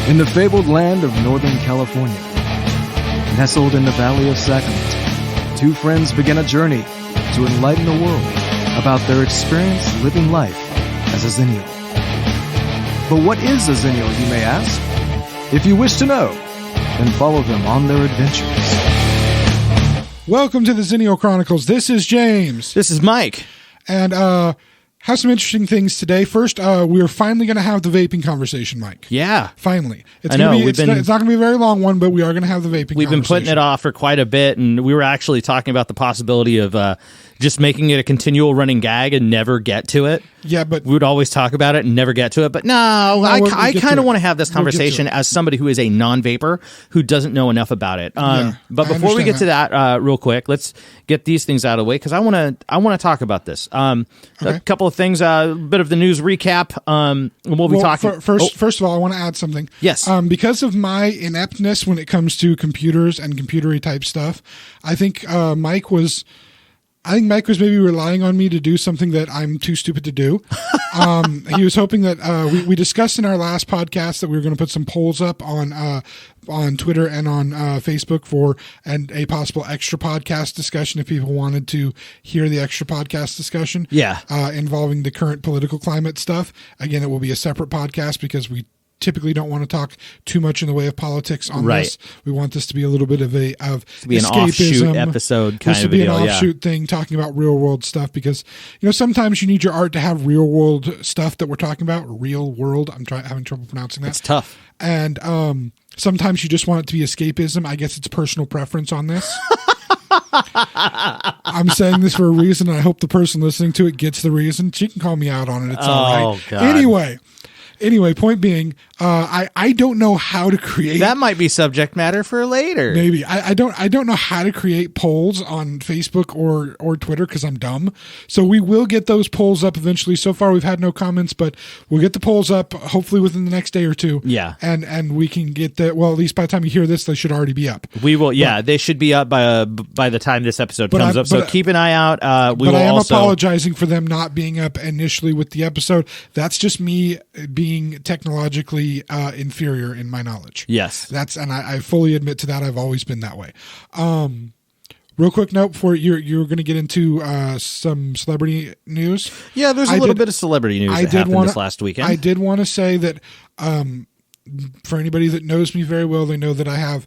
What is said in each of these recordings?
In the fabled land of Northern California, nestled in the Valley of Sacramento, two friends begin a journey to enlighten the world about their experience living life as a Xennial. But what is a Xennial, you may ask? If you wish to know, then follow them on their adventures. Welcome to the Xennial Chronicles. This is James. This is Mike. And have some interesting things today. First, we're finally going to have the vaping conversation, Mike. Yeah. Finally. It's I know. It's not going to be a very long one, but we are going to have the vaping We've been putting it off for quite a bit, and we were actually talking about the possibility of just making it a continual running gag and never get to it. Yeah, but we would always talk about it and never get to it. But I kind of want to have this conversation as somebody who is a non-vapor who doesn't know enough about it. But before we get to that, real quick, let's get these things out of the way because I want to talk about this. A couple of things, a bit of the news recap. We'll be talking. First of all, I want to add something. Yes. Because of my ineptness when it comes to computers and computery type stuff, I think Mike was maybe relying on me to do something that I'm too stupid to do. He was hoping that we discussed in our last podcast that we were going to put some polls up on Twitter and on Facebook for a possible extra podcast discussion if people wanted to hear the extra podcast discussion. Yeah. Involving the current political climate stuff. Again, it will be a separate podcast because we typically don't want to talk too much in the way of politics on this. We want this to be a little bit of to be escapism. an offshoot episode kind this of would be deal, an offshoot thing talking about real world stuff because sometimes you need your art to have real world stuff that we're talking about. Real world. I'm having trouble pronouncing that. It's tough. And sometimes you just want it to be escapism. I guess it's personal preference on this. I'm saying this for a reason, and I hope the person listening to it gets the reason. She can call me out on it. It's all right. God. Anyway, point being, I don't know how to create. That might be subject matter for later. Maybe I don't know how to create polls on Facebook or Twitter because I'm dumb. So we will get those polls up eventually. So far we've had no comments, but we'll get the polls up hopefully within the next day or two. Yeah, and we can get that. Well, at least by the time you hear this, they should already be up. We will. Yeah, they should be up by the time this episode comes up. So keep an eye out. I am apologizing for them not being up initially with the episode. That's just me being technologically inferior in my knowledge. Yes. I fully admit to that. I've always been that way. Real quick note before you're going to get into some celebrity news. Yeah, there's a little bit of celebrity news that happened this last weekend. I did want to say that for anybody that knows me very well, they know that I have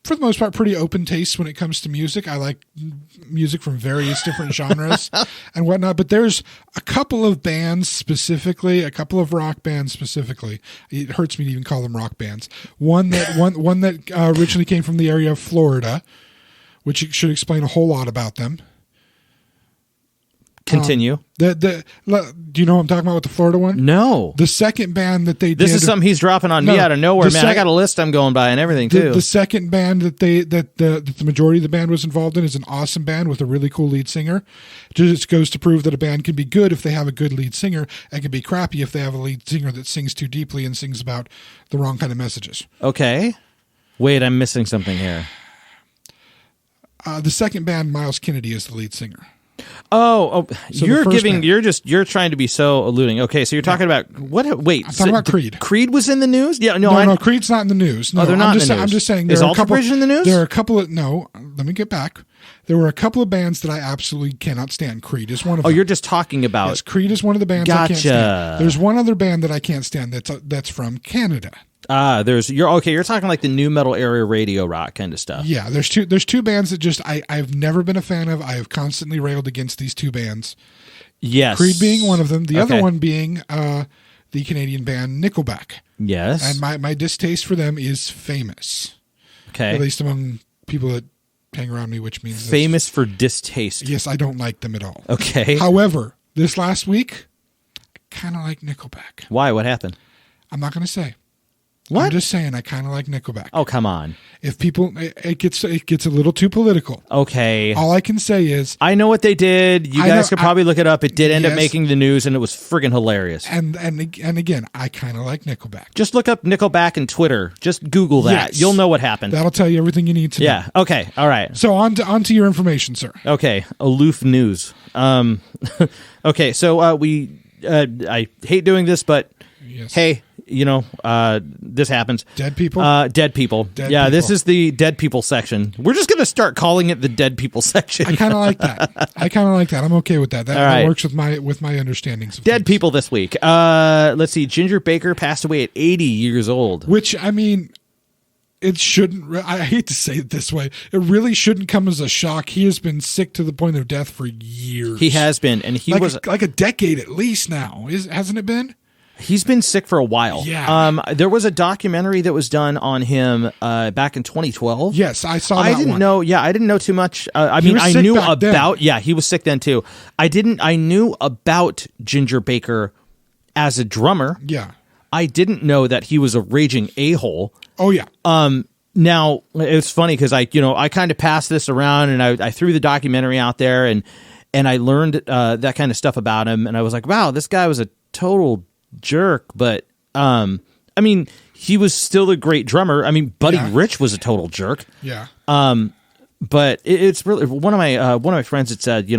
for the most part, pretty open taste when it comes to music. I like music from various different genres and whatnot, but there's a couple of bands specifically, a couple of rock bands specifically. It hurts me to even call them rock bands. One that originally came from the area of Florida, which should explain a whole lot about them. Continue. Do you know what I'm talking about with the Florida one? No. The second band that they did. This is something he's dropping on me out of nowhere, man. I got a list I'm going by and everything too. The second band that the majority of the band was involved in is an awesome band with a really cool lead singer. It just goes to prove that a band can be good if they have a good lead singer and can be crappy if they have a lead singer that sings too deeply and sings about the wrong kind of messages. Okay. Wait, I'm missing something here. The second band, Miles Kennedy, is the lead singer. So you're trying to be so alluding. Okay, so you're talking about what? Wait, I'm talking about Creed. Creed was in the news? Yeah, no, Creed's not in the news. No, they're not in the news. I'm just saying. Is Alter Bridge in the news? There are a couple of let me get back. There were a couple of bands that I absolutely cannot stand. Creed is one of them. Oh, you're just talking about. Yes, Creed is one of the bands I can't stand. There's one other band that I can't stand that's from Canada. You're talking like the new metal area radio rock kind of stuff. Yeah, there's two bands that just I've never been a fan of. I have constantly railed against these two bands. Yes. Creed being one of them, the other one being the Canadian band Nickelback. Yes. And my distaste for them is famous. Okay. At least among people that hang around me, which means famous for distaste. Yes, I don't like them at all. Okay. However, this last week, I kind of like Nickelback. Why? What happened? I'm not going to say. What? I'm just saying I kind of like Nickelback. Oh, come on. If people, it gets a little too political. Okay. All I can say is I know what they did. You guys could probably look it up. It did end up making the news, and it was friggin' hilarious. And again, I kind of like Nickelback. Just look up Nickelback and Twitter. Just Google that. Yes. You'll know what happened. That'll tell you everything you need to know. Yeah. Okay. All right. So on to your information, sir. Okay. Aloof news. Okay. So I hate doing this, but Yes. Hey, this happens. Dead people? Dead people. Dead yeah, people. This is the dead people section. We're just going to start calling it the dead people section. I kind of like that. I'm okay with that. That works with my understandings of dead things. people this week. Let's see. Ginger Baker passed away at 80 years old. Which, I mean, it shouldn't, I hate to say it this way, it really shouldn't come as a shock. He has been sick to the point of death for years. He has been, and he was like a decade at least now. Hasn't it been? He's been sick for a while. Yeah. There was a documentary that was done on him back in 2012. Yes, I saw that I didn't one. know. Yeah, I didn't know too much. I was sick knew back about. then. Yeah, he was sick then too. I knew about Ginger Baker as a drummer. Yeah. I didn't know that he was a raging a-hole. Oh, yeah. Now it's funny because I kind of passed this around and I threw the documentary out there and I learned that kind of stuff about him and I was like, wow, this guy was a total jerk. But I mean, he was still a great drummer. I mean, Buddy Rich was a total jerk. Yeah. But it's really one of my friends had said,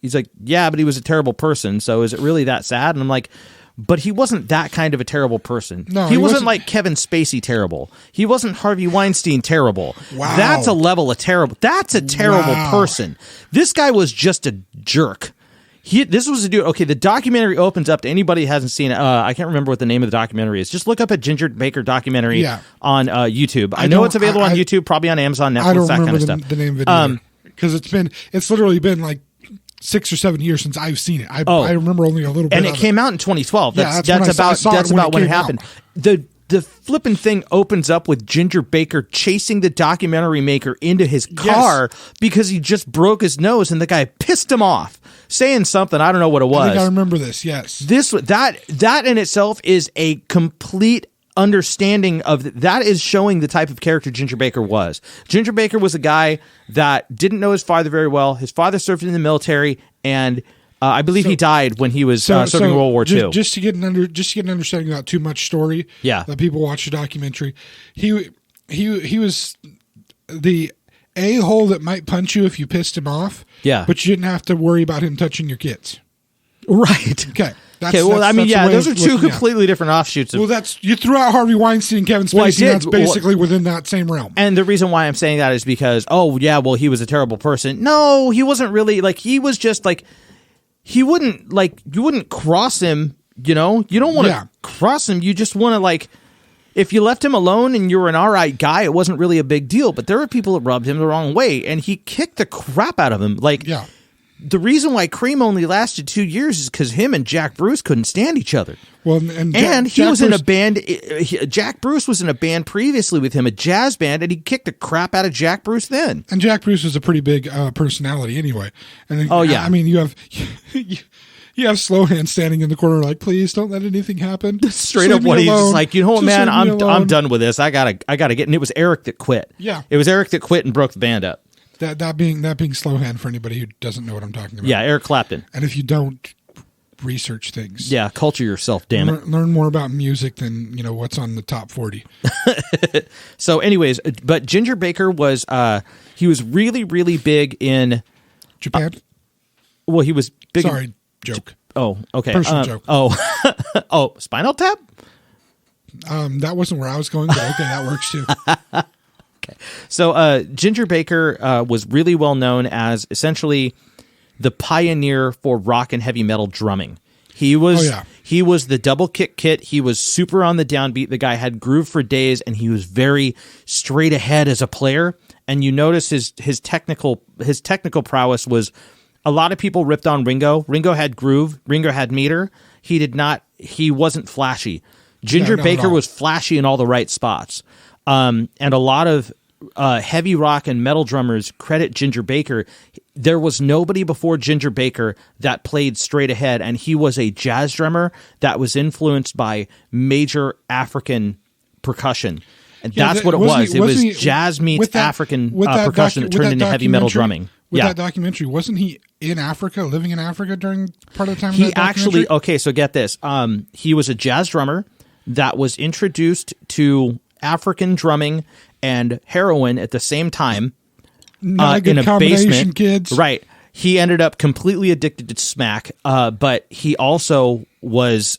he's like, yeah, but he was a terrible person. So is it really that sad? And I'm like, but he wasn't that kind of a terrible person. No, he wasn't like Kevin Spacey terrible. He wasn't Harvey Weinstein terrible. Wow. That's a level of terrible. That's a terrible person. This guy was just a jerk. This was a dude. Okay, the documentary opens up to anybody who hasn't seen it. I can't remember what the name of the documentary is. Just look up a Ginger Baker documentary on YouTube. I know it's available on YouTube, probably on Amazon, Netflix, I don't that kind remember of stuff. the name of it because it's literally been like 6 or 7 years since I've seen it. I remember only a little bit. And it came out in 2012. That's about when it happened. Out. The flipping thing opens up with Ginger Baker chasing the documentary maker into his car because he just broke his nose and the guy pissed him off, saying something. I don't know what it was. I think I remember this. Yes, that in itself is a complete understanding of that is showing the type of character Ginger Baker was. Ginger Baker was a guy that didn't know his father very well. His father served in the military, and I believe he died when he was serving World War II. Just to get an understanding without too much story. Yeah, that people watch the documentary. He was the a-hole that might punch you if you pissed him off. Yeah, but you didn't have to worry about him touching your kids. Right. Okay. Those are two completely different offshoots. You threw out Harvey Weinstein and Kevin Spacey. That's basically within that same realm. And the reason why I'm saying that is because, he was a terrible person. No, he wasn't really. Like, he was just like, you wouldn't cross him. You don't want to cross him. You just want to like. If you left him alone and you were an all right guy, it wasn't really a big deal. But there were people that rubbed him the wrong way, and he kicked the crap out of him. The reason why Cream only lasted 2 years is because him and Jack Bruce couldn't stand each other. Well, he was in a band. Jack Bruce was in a band previously with him, a jazz band, and he kicked the crap out of Jack Bruce then. And Jack Bruce was a pretty big personality anyway. And I mean, you have Slowhand standing in the corner like, please don't let anything happen. Straight up what he's just like, man, I'm done with this. I gotta get. And it was Eric that quit. Yeah, it was Eric that quit and broke the band up. That being Slowhand for anybody who doesn't know what I'm talking about. Yeah, Eric Clapton. And if you don't research things, culture yourself, damn it. Learn more about music than what's on the top 40. So, anyways, but Ginger Baker was he was really, really big in Japan. He was big. Sorry, joke. Oh, okay. Personal joke. Oh, Spinal Tap. That wasn't where I was going, but okay, that works too. So Ginger Baker was really well known as essentially the pioneer for rock and heavy metal drumming. He was the double kick kit. He was super on the downbeat. The guy had groove for days, and he was very straight ahead as a player. And you notice his technical prowess was. A lot of people ripped on Ringo. Ringo had groove. Ringo had meter. He did not. He wasn't flashy. Ginger Baker was flashy in all the right spots. And a lot of heavy rock and metal drummers credit Ginger Baker. There was nobody before Ginger Baker that played straight ahead, and he was a jazz drummer that was influenced by major African percussion. And that's what it was. It was jazz meets African percussion that turned into heavy metal drumming. With that documentary, wasn't he in Africa, living in Africa during part of the time? He actually, so get this. He was a jazz drummer that was introduced to African drumming and heroin at the same time. Not a good combination, kids. Right. He ended up completely addicted to smack, but he also was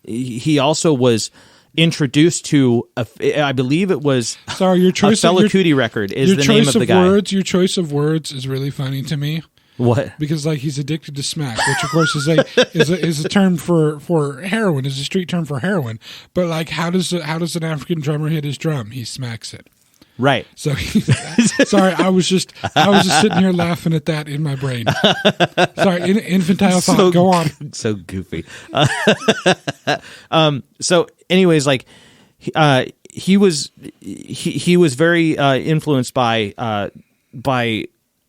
he also was introduced to I believe it was Sorry, your choice a Fela Kuti record is the name of the guy. Your choice of words is really funny to me. What? Because like he's addicted to smack, which of course is a term for heroin, is a street term for heroin. But like, how does an African drummer hit his drum? He smacks it. Right. So sorry, I was just sitting here laughing at that in my brain. Sorry, infantile thought. Go on. So goofy. So anyways, like he was very influenced by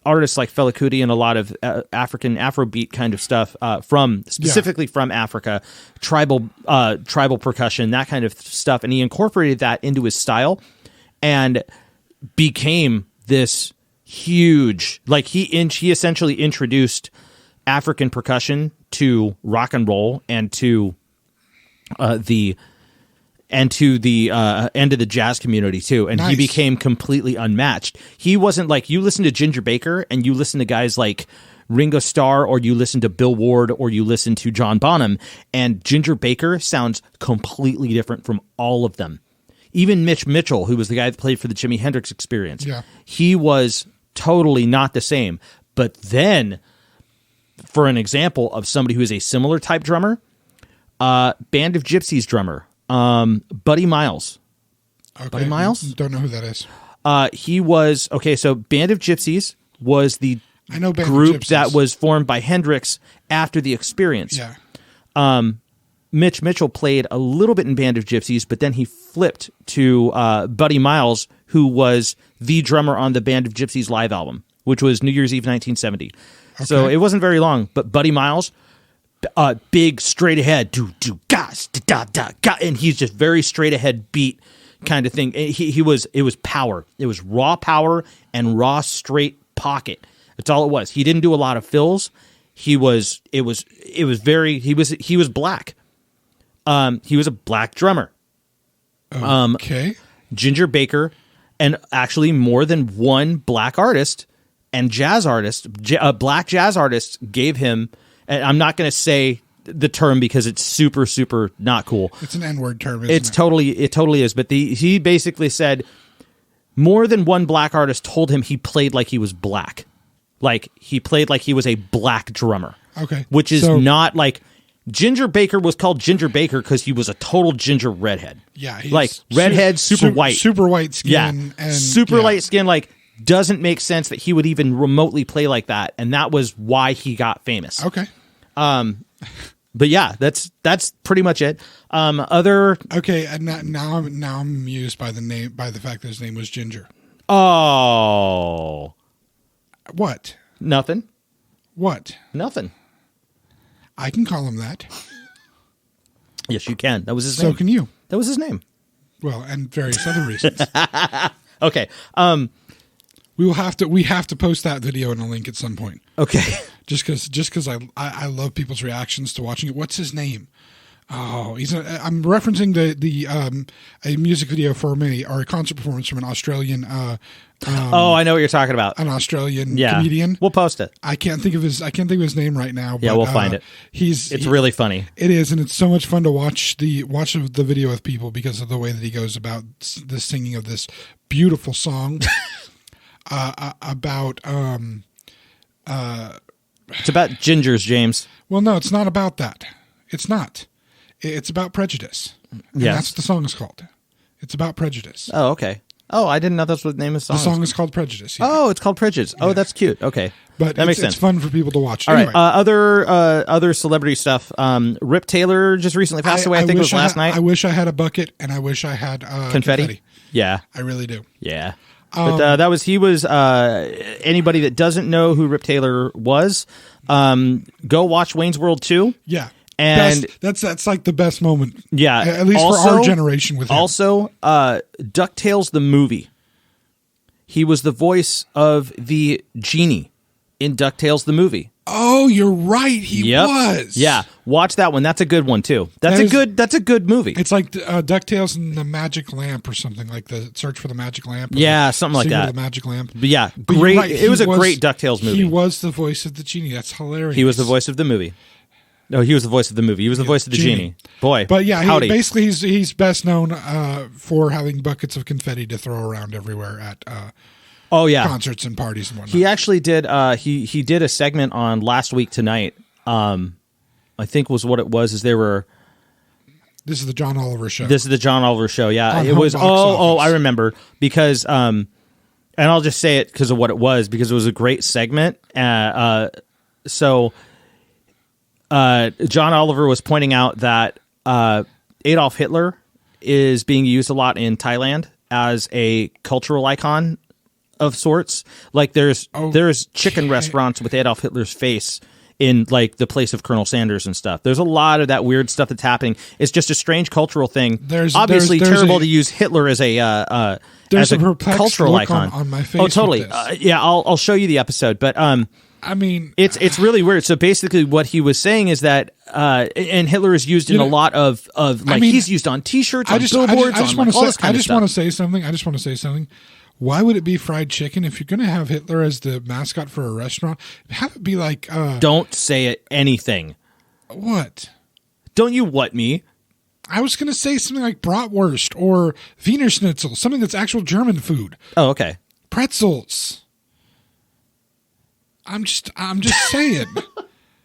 artists like Fela Kuti and a lot of African Afrobeat kind of stuff specifically from Africa, tribal percussion, that kind of stuff, and he incorporated that into his style and became this huge, like he essentially introduced African percussion to rock and roll and to the jazz community too, and Nice. he became completely unmatched. He wasn't like, you listen to Ginger Baker and you listen to guys like Ringo Starr, or you listen to Bill Ward, or you listen to John Bonham, and Ginger Baker sounds completely different from all of them. Even Mitch Mitchell, who was the guy that played for the Jimi Hendrix Experience, he was totally not the same. But then, for an example of somebody who is a similar type drummer, Band of Gypsys drummer, Buddy Miles. Okay. Buddy Miles? Don't know who that is. He was, okay, so Band of Gypsys was the group that was formed by Hendrix after the Experience. Yeah. Mitch Mitchell played a little bit in Band of Gypsys, but then he flipped to Buddy Miles, who was the drummer on the Band of Gypsys live album, which was New Year's Eve 1970. Okay. So it wasn't very long, but Buddy Miles, big straight ahead, and he's just very straight ahead beat kind of thing. It was power. It was raw power and raw straight pocket. That's all it was. He didn't do a lot of fills. He was black. He was a black drummer. Okay. Ginger Baker, and actually more than one black artist and jazz artist, black jazz artists gave him, and I'm not going to say the term because it's super, super not cool. It's an N-word term, isn't it? It totally is. But he basically said more than one black artist told him he played like he was black. Like he played like he was a black drummer. Okay. Which is not like, Ginger Baker was called Ginger Baker because he was a total ginger redhead. Yeah. Like redhead, super white. Super white skin. Yeah. And super light skin. Like, doesn't make sense that he would even remotely play like that. And that was why he got famous. Okay. But yeah, that's pretty much it. Okay, and now I'm amused by the fact that his name was Ginger. Oh. What? Nothing. What? Nothing. I can call him that. Yes, you can. That was his name. So can you. That was his name. Well, and various other reasons. Okay. We have to post that video in a link at some point. Okay. Just because I love people's reactions to watching it. What's his name? Oh, I'm referencing a music video for a concert performance from an Australian. I know what you're talking about. An Australian comedian. We'll post it. I can't think of his name right now. Yeah, but, we'll find it. It's really funny. It is, and it's so much fun to watch the video with people because of the way that he goes about the singing of this beautiful song about. It's about gingers, James. Well, no, it's not about that. It's not. It's about prejudice. And that's what the song is called. It's about prejudice. Oh, okay. Oh, I didn't know that's what the name of the song is. The song is called Prejudice. Yeah. Oh, it's called Prejudice. Oh, that's cute. Okay. But that makes sense. It's fun for people to watch. All anyway. right. Other celebrity stuff. Rip Taylor just recently passed away. I think it was last night. I wish I had a bucket, and I wish I had confetti. Yeah. I really do. Yeah. But he was anybody that doesn't know who Rip Taylor was, go watch Wayne's World 2. Yeah. And that's like the best moment. Yeah. At least for our generation with him. Also, DuckTales the movie. He was the voice of the genie in DuckTales the movie. Oh, you're right. He was. Yeah. Watch that one. That's a good one too. That's a good movie. It's like DuckTales and the Magic Lamp or something, like the Search for the Magic Lamp. Yeah, something like that. The Magic Lamp. But yeah, great. Right. It was a great DuckTales movie. He was the voice of the genie. That's hilarious. He was the voice of the movie. No, he was the voice of the movie. He was the voice of the genie. Boy, but yeah, howdy. Basically he's best known for having buckets of confetti to throw around everywhere at concerts and parties and whatnot. He actually did. He did a segment on Last Week Tonight. I think was what it was. Is there were. This is the John Oliver show. This is the John Oliver show. Yeah, on it was. Office. I remember because. And I'll just say it because of what it was, because it was a great segment. So John Oliver was pointing out that Adolf Hitler is being used a lot in Thailand as a cultural icon of sorts. Like there's chicken restaurants with Adolf Hitler's face in like the place of Colonel Sanders and stuff. There's a lot of that weird stuff that's happening. It's just a strange cultural thing. There's terrible to use Hitler as a cultural icon on my face. Oh, totally. Yeah, I'll show you the episode, but I mean, it's really weird. So basically, what he was saying is that, and Hitler is used in a lot of he's used on T-shirts, on billboards, I just want to say something. Why would it be fried chicken if you're going to have Hitler as the mascot for a restaurant? Have it be like... Don't say anything. What? Don't you what me? I was going to say something like bratwurst or Wiener Schnitzel, something that's actual German food. Oh, okay. Pretzels. I'm just saying.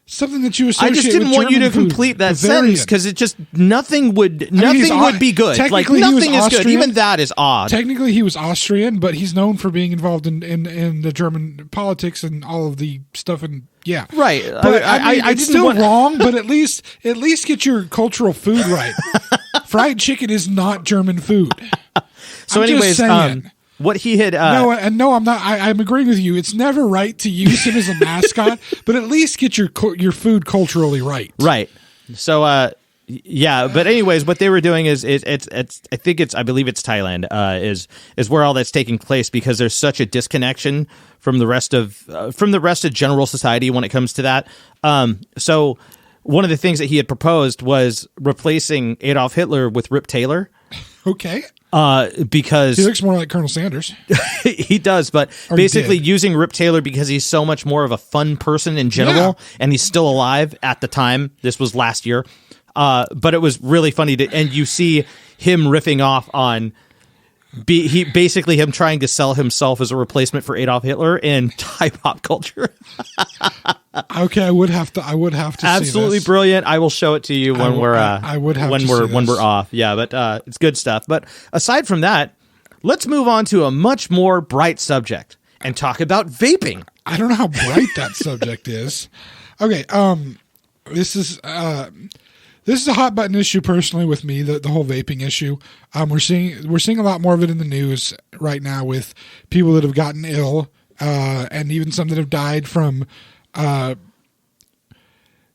Something that you associate with I just didn't want you to complete that sentence because it just nothing would be good. Like nothing is good. Even that is odd. Technically, he was Austrian, but he's known for being involved in the German politics and all of the stuff. And yeah, right. But it's still wrong. But at least get your cultural food right. Fried chicken is not German food. So, anyways, what he had no, I'm not. I'm agreeing with you. It's never right to use him as a mascot, but at least get your food culturally right. Right. So yeah, but anyways, what they were doing is I believe it's Thailand is where all that's taking place, because there's such a disconnection from the rest of general society when it comes to that. So one of the things that he had proposed was replacing Adolf Hitler with Rip Taylor. Okay. Because he looks more like Colonel Sanders. He does, but basically using Rip Taylor because he's so much more of a fun person in general, and he's still alive at the time. This was last year. But it was really funny and you see him riffing off on him trying to sell himself as a replacement for Adolf Hitler in Thai pop culture. Okay, I would have to absolutely see this. Brilliant. I will show it to you when we're off. Yeah, but it's good stuff. But aside from that, let's move on to a much more bright subject and talk about vaping. I don't know how bright that subject is. Okay, this is a hot button issue personally with me, the whole vaping issue. We're seeing a lot more of it in the news right now with people that have gotten ill, and even some that have died from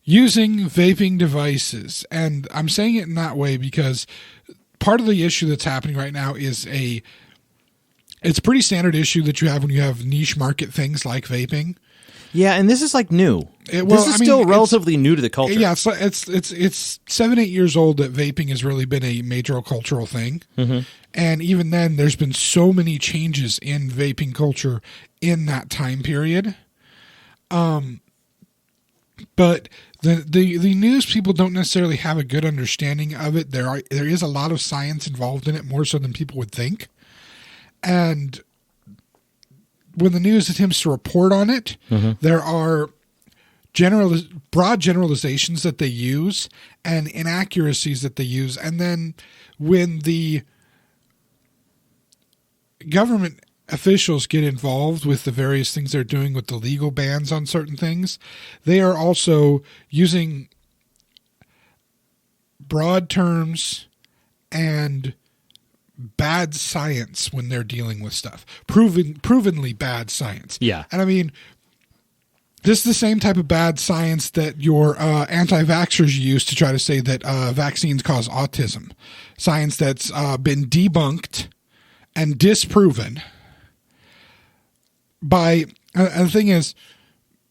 using vaping devices. And I'm saying it in that way because part of the issue that's happening right now is it's a pretty standard issue that you have when you have niche market things like vaping. Yeah, and this is like new. This is still relatively new to the culture. Yeah, it's 7-8 years old that vaping has really been a major cultural thing. Mm-hmm. And even then, there's been so many changes in vaping culture in that time period. But the news people don't necessarily have a good understanding of it. There is a lot of science involved in it, more so than people would think. And when the news attempts to report on it, mm-hmm. there are broad generalizations that they use and inaccuracies that they use. And then when the government officials get involved with the various things they're doing with the legal bans on certain things, they are also using broad terms and bad science when they're dealing with stuff. Provenly bad science. Yeah. And I mean, this is the same type of bad science that your anti-vaxxers use to try to say that vaccines cause autism. Science that's been debunked and disproven by, the thing is,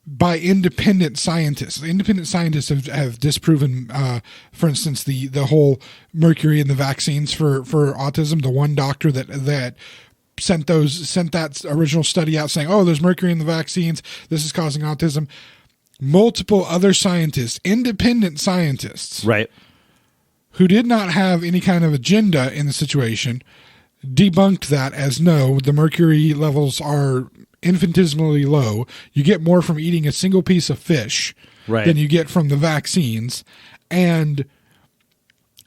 by independent scientists. Independent scientists have disproven, for instance, the whole mercury in the vaccines for autism. The one doctor that sent that original study out saying, "Oh, there's mercury in the vaccines. This is causing autism." multiple other scientists, independent scientists, Right. who did not have any kind of agenda in the situation, debunked that as no, the mercury levels are infinitesimally low. You get more from eating a single piece of fish than you get from the vaccines. And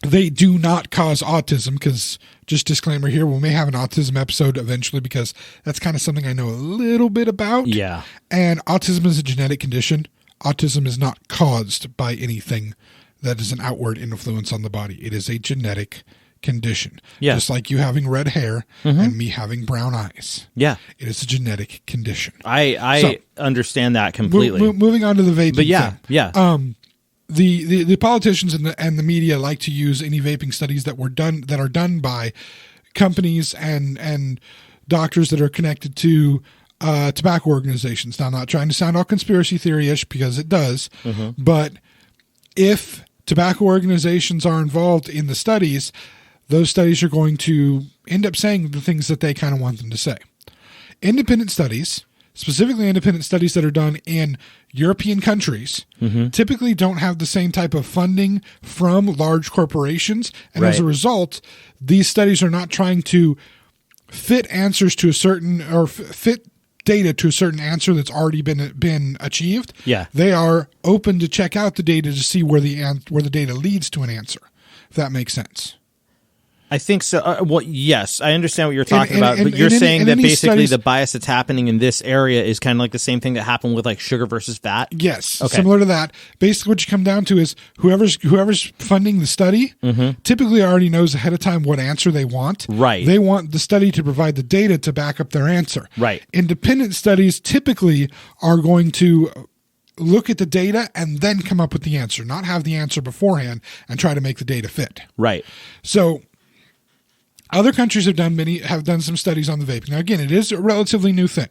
they do not cause autism, because, just disclaimer here, we may have an autism episode eventually, because that's kind of something I know a little bit about. Yeah. And autism is a genetic condition. Autism is not caused by anything that is an outward influence on the body. It is a genetic condition. Yeah. Just like you having red hair and me having brown eyes. Yeah. It is a genetic condition. I understand that completely. Moving on to the vaping But yeah, thing. yeah. The politicians and the media like to use any vaping studies that are done by companies and doctors that are connected to tobacco organizations. Now, I'm not trying to sound all conspiracy theory-ish, because it does, but if tobacco organizations are involved in the studies, those studies are going to end up saying the things that they kind of want them to say. Independent studies, specifically independent studies that are done in European countries, typically don't have the same type of funding from large corporations. And as a result, these studies are not trying to fit answers to a certain, or fit data to a certain answer that's already been achieved. Yeah. They are open to check out the data to see where the data leads to an answer, if that makes sense. I think so. Well, yes, I understand what you're talking about, but you're saying that basically studies, the bias that's happening in this area is kind of like the same thing that happened with like sugar versus fat. Yes, similar to that. Basically, what you come down to is whoever's funding the study typically already knows ahead of time what answer they want. Right. They want the study to provide the data to back up their answer. Right. Independent studies typically are going to look at the data and then come up with the answer, not have the answer beforehand and try to make the data fit. Right. So other countries have done some studies on the vaping. Now, again, it is a relatively new thing.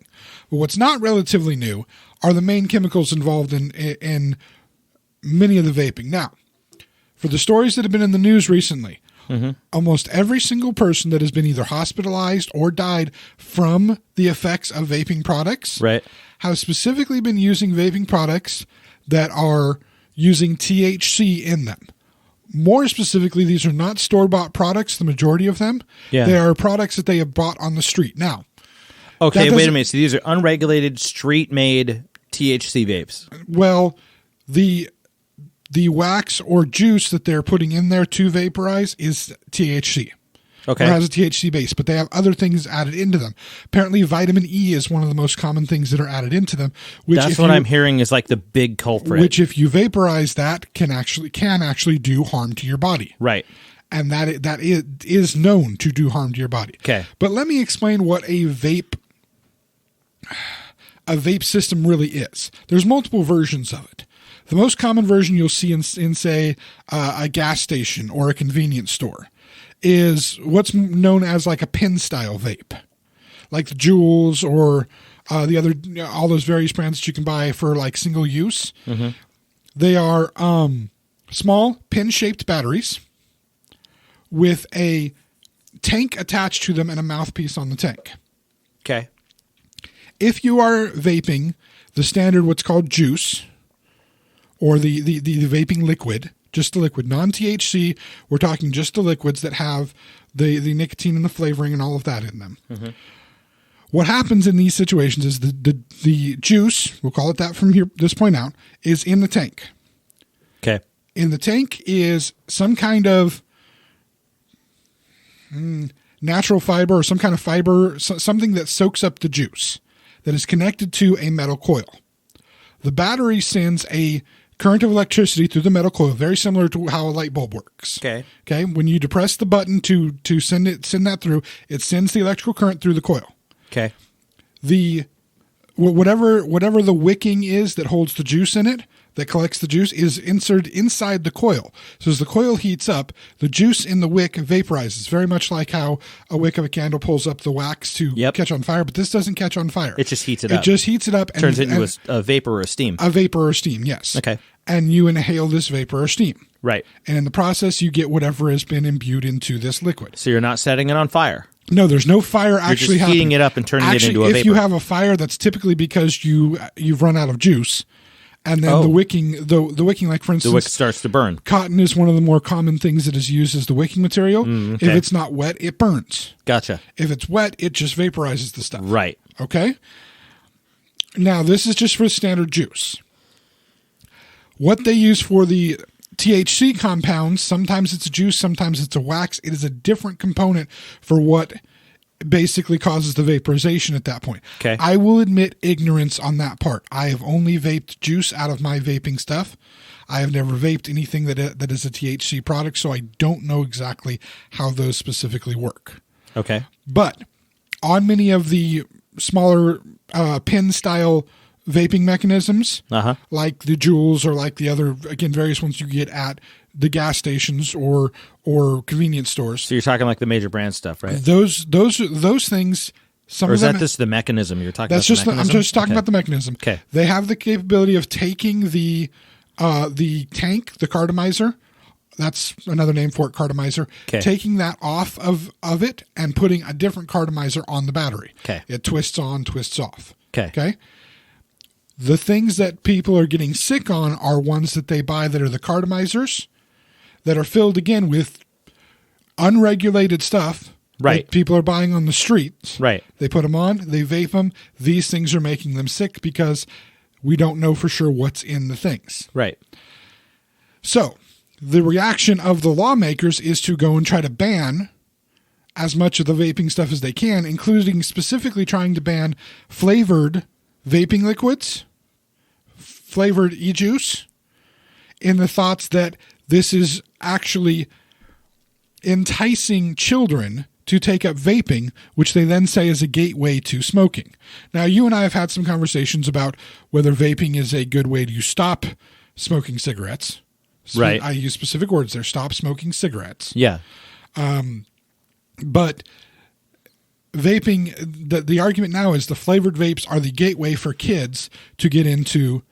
But what's not relatively new are the main chemicals involved in many of the vaping. Now, for the stories that have been in the news recently, almost every single person that has been either hospitalized or died from the effects of vaping products have specifically been using vaping products that are using THC in them. More specifically, these are not store-bought products, the majority of them. Yeah. They are products that they have bought on the street. Now, okay, wait a minute. So these are unregulated, street-made THC vapes. Well, the wax or juice that they're putting in there to vaporize is THC. Okay. Or has a THC base, but they have other things added into them. Apparently, vitamin E is one of the most common things that are added into them. That's what I'm hearing is like the big culprit. Which, if you vaporize that, can actually do harm to your body. Right. And that is known to do harm to your body. Okay. But let me explain what a vape system really is. There's multiple versions of it. The most common version you'll see in say, a gas station or a convenience store is what's known as like a pen-style vape, like the Juuls or the other, all those various brands that you can buy for like single use. They are small pen-shaped batteries with a tank attached to them and a mouthpiece on the tank. Okay. If you are vaping the standard, what's called juice, or the vaping liquid, just the liquid, non-THC, we're talking just the liquids that have the nicotine and the flavoring and all of that in them. What happens in these situations is the juice, we'll call it that from this point out, is in the tank. Okay. In the tank is some kind of natural fiber or some kind of fiber, something that soaks up the juice that is connected to a metal coil. The battery sends a current of electricity through the metal coil, very similar to how a light bulb works. Okay. Okay. When you depress the button to send that through, it sends the electrical current through the coil. Okay. Whatever the wicking is that holds the juice in it, that collects the juice, is inserted inside the coil. So as the coil heats up, the juice in the wick vaporizes, very much like how a wick of a candle pulls up the wax to catch on fire, but this doesn't catch on fire. It just heats it up. It just heats it up. And turns it into a vapor or a steam. A vapor or steam, yes. Okay. And you inhale this vapor or steam. Right. And in the process, you get whatever has been imbued into this liquid. So you're not setting it on fire. No, there's no fire actually happening. You're just heating it up and turning it into a vapor. If you have a fire, that's typically because you've run out of juice, And then the wicking, like for instance, the wick starts to burn. Cotton is one of the more common things that is used as the wicking material. Okay. If it's not wet, it burns. Gotcha. If it's wet, it just vaporizes the stuff. Right. Okay? Now, this is just for standard juice. What they use for the THC compounds, sometimes it's a juice, sometimes it's a wax. It is a different component for what basically causes the vaporization at that point. Okay. I will admit ignorance on that part. I have only vaped juice out of my vaping stuff. I have never vaped anything that is a THC product, so I don't know exactly how those specifically work. Okay. But on many of the smaller pen-style vaping mechanisms, like the Juuls or like the other, again, various ones you get at the gas stations or convenience stores. So you're talking like the major brand stuff, right? Those things. Some or is of them, that just the mechanism you're talking that's about? Just I'm just talking about the mechanism. Okay. They have the capability of taking the tank, the cartomizer. That's another name for it, cartomizer. Okay. Taking that off of it and putting a different cartomizer on the battery. Okay. It twists on, twists off. Okay. Okay. The things that people are getting sick on are ones that they buy that are the cartomizers that are filled again with unregulated stuff. Right. That people are buying on the streets. Right. They put them on, they vape them. These things are making them sick because we don't know for sure what's in the things. Right. So the reaction of the lawmakers is to go and try to ban as much of the vaping stuff as they can, including specifically trying to ban flavored vaping liquids, flavored e-juice, in the thoughts that this is actually enticing children to take up vaping, which they then say is a gateway to smoking. Now, you and I have had some conversations about whether vaping is a good way to stop smoking cigarettes. So right. I use specific words there. Stop smoking cigarettes. Yeah. But vaping, the argument now is the flavored vapes are the gateway for kids to get into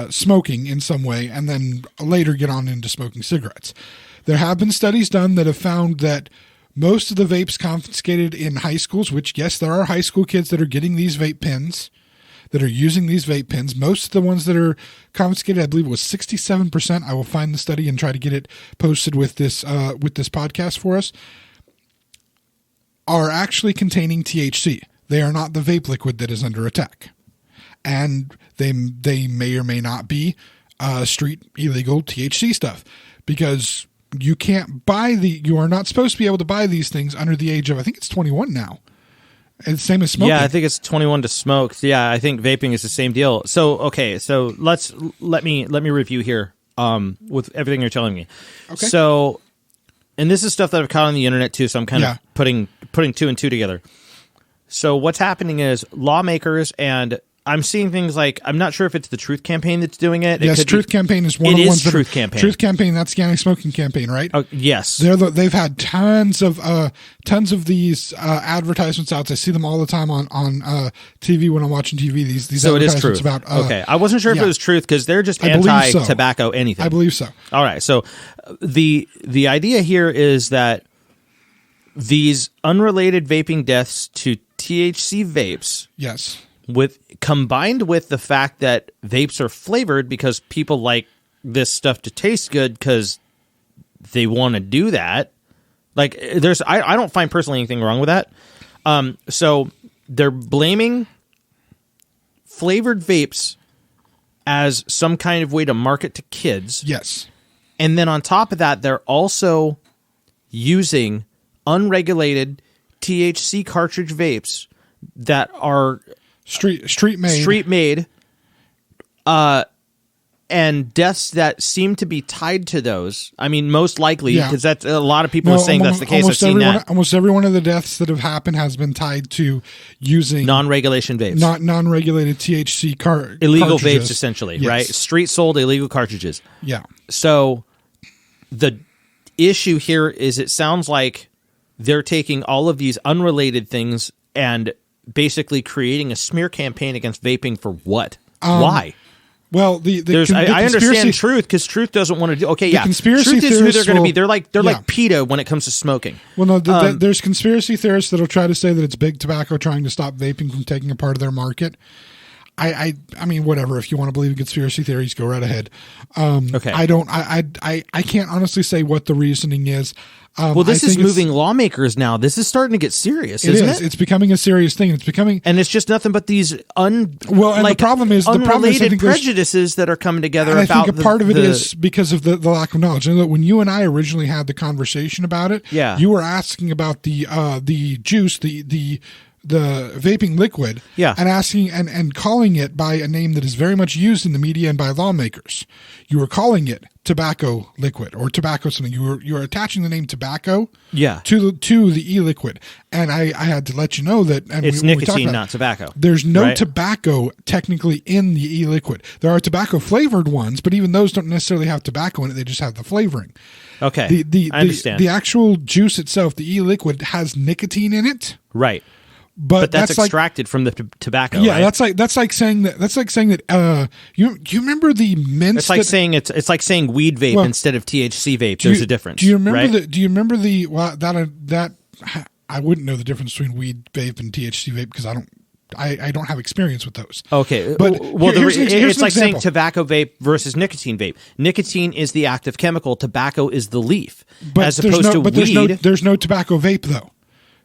smoking in some way and then later get on into smoking cigarettes. There have been studies done that have found that most of the vapes confiscated in high schools, which, yes, there are high school kids that are getting these vape pens, that are using these vape pens. Most of the ones that are confiscated, I believe, was 67%. I will find the study and try to get it posted with this podcast for us, are actually containing THC. They are not the vape liquid that is under attack. And they may or may not be street illegal THC stuff, because you are not supposed to be able to buy these things under the age of, I think it's 21 now. And same as smoking. Yeah, I think it's 21 to smoke. Yeah, I think vaping is the same deal. So, okay, so let me review here with everything you're telling me. Okay. So, and this is stuff that I've caught on the internet too, so I'm kind of putting two and two together. So what's happening is lawmakers, and I'm seeing things like, I'm not sure if it's the Truth Campaign that's doing it. Yes, Truth Campaign is one of the ones. Truth Campaign. Truth Campaign, that's the anti-smoking campaign, right? Oh, yes. They've had tons of these advertisements out. I see them all the time on TV when I'm watching TV. These so advertisements it is Truth. about. Okay, I wasn't sure if it was Truth because they're just anti-tobacco anything. I believe so. All right, so the idea here is that these unrelated vaping deaths to THC vapes. Yes. Combined with the fact that vapes are flavored because people like this stuff to taste good because they want to do that. Like I don't find personally anything wrong with that. So they're blaming flavored vapes as some kind of way to market to kids. Yes. And then on top of that, they're also using unregulated THC cartridge vapes that are street made, and deaths that seem to be tied to those. I mean, most likely, because that's a lot of people are saying that's the case. I've seen that. Almost every one of the deaths that have happened has been tied to using non-regulation vapes, non-regulated THC illegal cartridges. vapes, essentially, yes. right? Street sold illegal cartridges. Yeah. So the issue here is, it sounds like they're taking all of these unrelated things and basically creating a smear campaign against vaping for what? Why? Well, I understand Truth, because Truth doesn't want to do. Okay, yeah, conspiracy Truth is who they're going to be. They're like yeah. PETA when it comes to smoking. Well, no, there's conspiracy theorists that'll try to say that it's big tobacco trying to stop vaping from taking a part of their market. I mean, whatever. If you want to believe in conspiracy theories, go right ahead. Okay. I can't honestly say what the reasoning is. Well, this is moving lawmakers now. This is starting to get serious, isn't it? It's becoming a serious thing. It's becoming, and it's just nothing but these the problem is unrelated prejudices that are coming together. I think a part of it is because of the lack of knowledge. And when you and I originally had the conversation about it, you were asking about the juice, the vaping liquid, and asking and calling it by a name that is very much used in the media and by lawmakers. You were calling it tobacco liquid or tobacco something. You were attaching the name tobacco to the e-liquid. And I had to let you know that it's nicotine, not tobacco. There's no tobacco technically in the e-liquid. There are tobacco flavored ones, but even those don't necessarily have tobacco in it. They just have the flavoring. Okay. I understand. The actual juice itself, the e-liquid, has nicotine in it. Right. But that's extracted from the tobacco. Yeah, right? that's like saying that. You remember the mints? It's like saying weed vape instead of THC vape. There's a difference. Do you remember that I wouldn't know the difference between weed vape and THC vape because I don't have experience with those. Okay, but it's like saying tobacco vape versus nicotine vape. Nicotine is the active chemical. Tobacco is the leaf. But as opposed to weed, there's no tobacco vape though.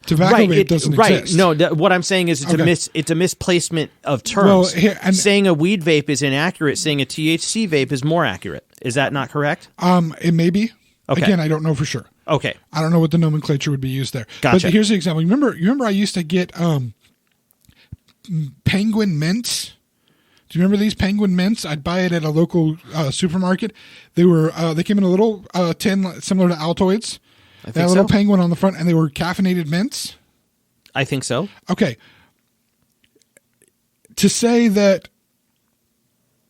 Tobacco vape doesn't exist. No, what I'm saying is it's a misplacement of terms. Well, saying a weed vape is inaccurate. Saying a THC vape is more accurate. Is that not correct? It may be. Okay. Again, I don't know for sure. Okay. I don't know what the nomenclature would be used there. Gotcha. But here's the example. You remember I used to get penguin mints? Do you remember these penguin mints? I'd buy it at a local supermarket. They came in a little tin similar to Altoids. They had a little penguin on the front, and they were caffeinated mints. I think so. Okay. To say that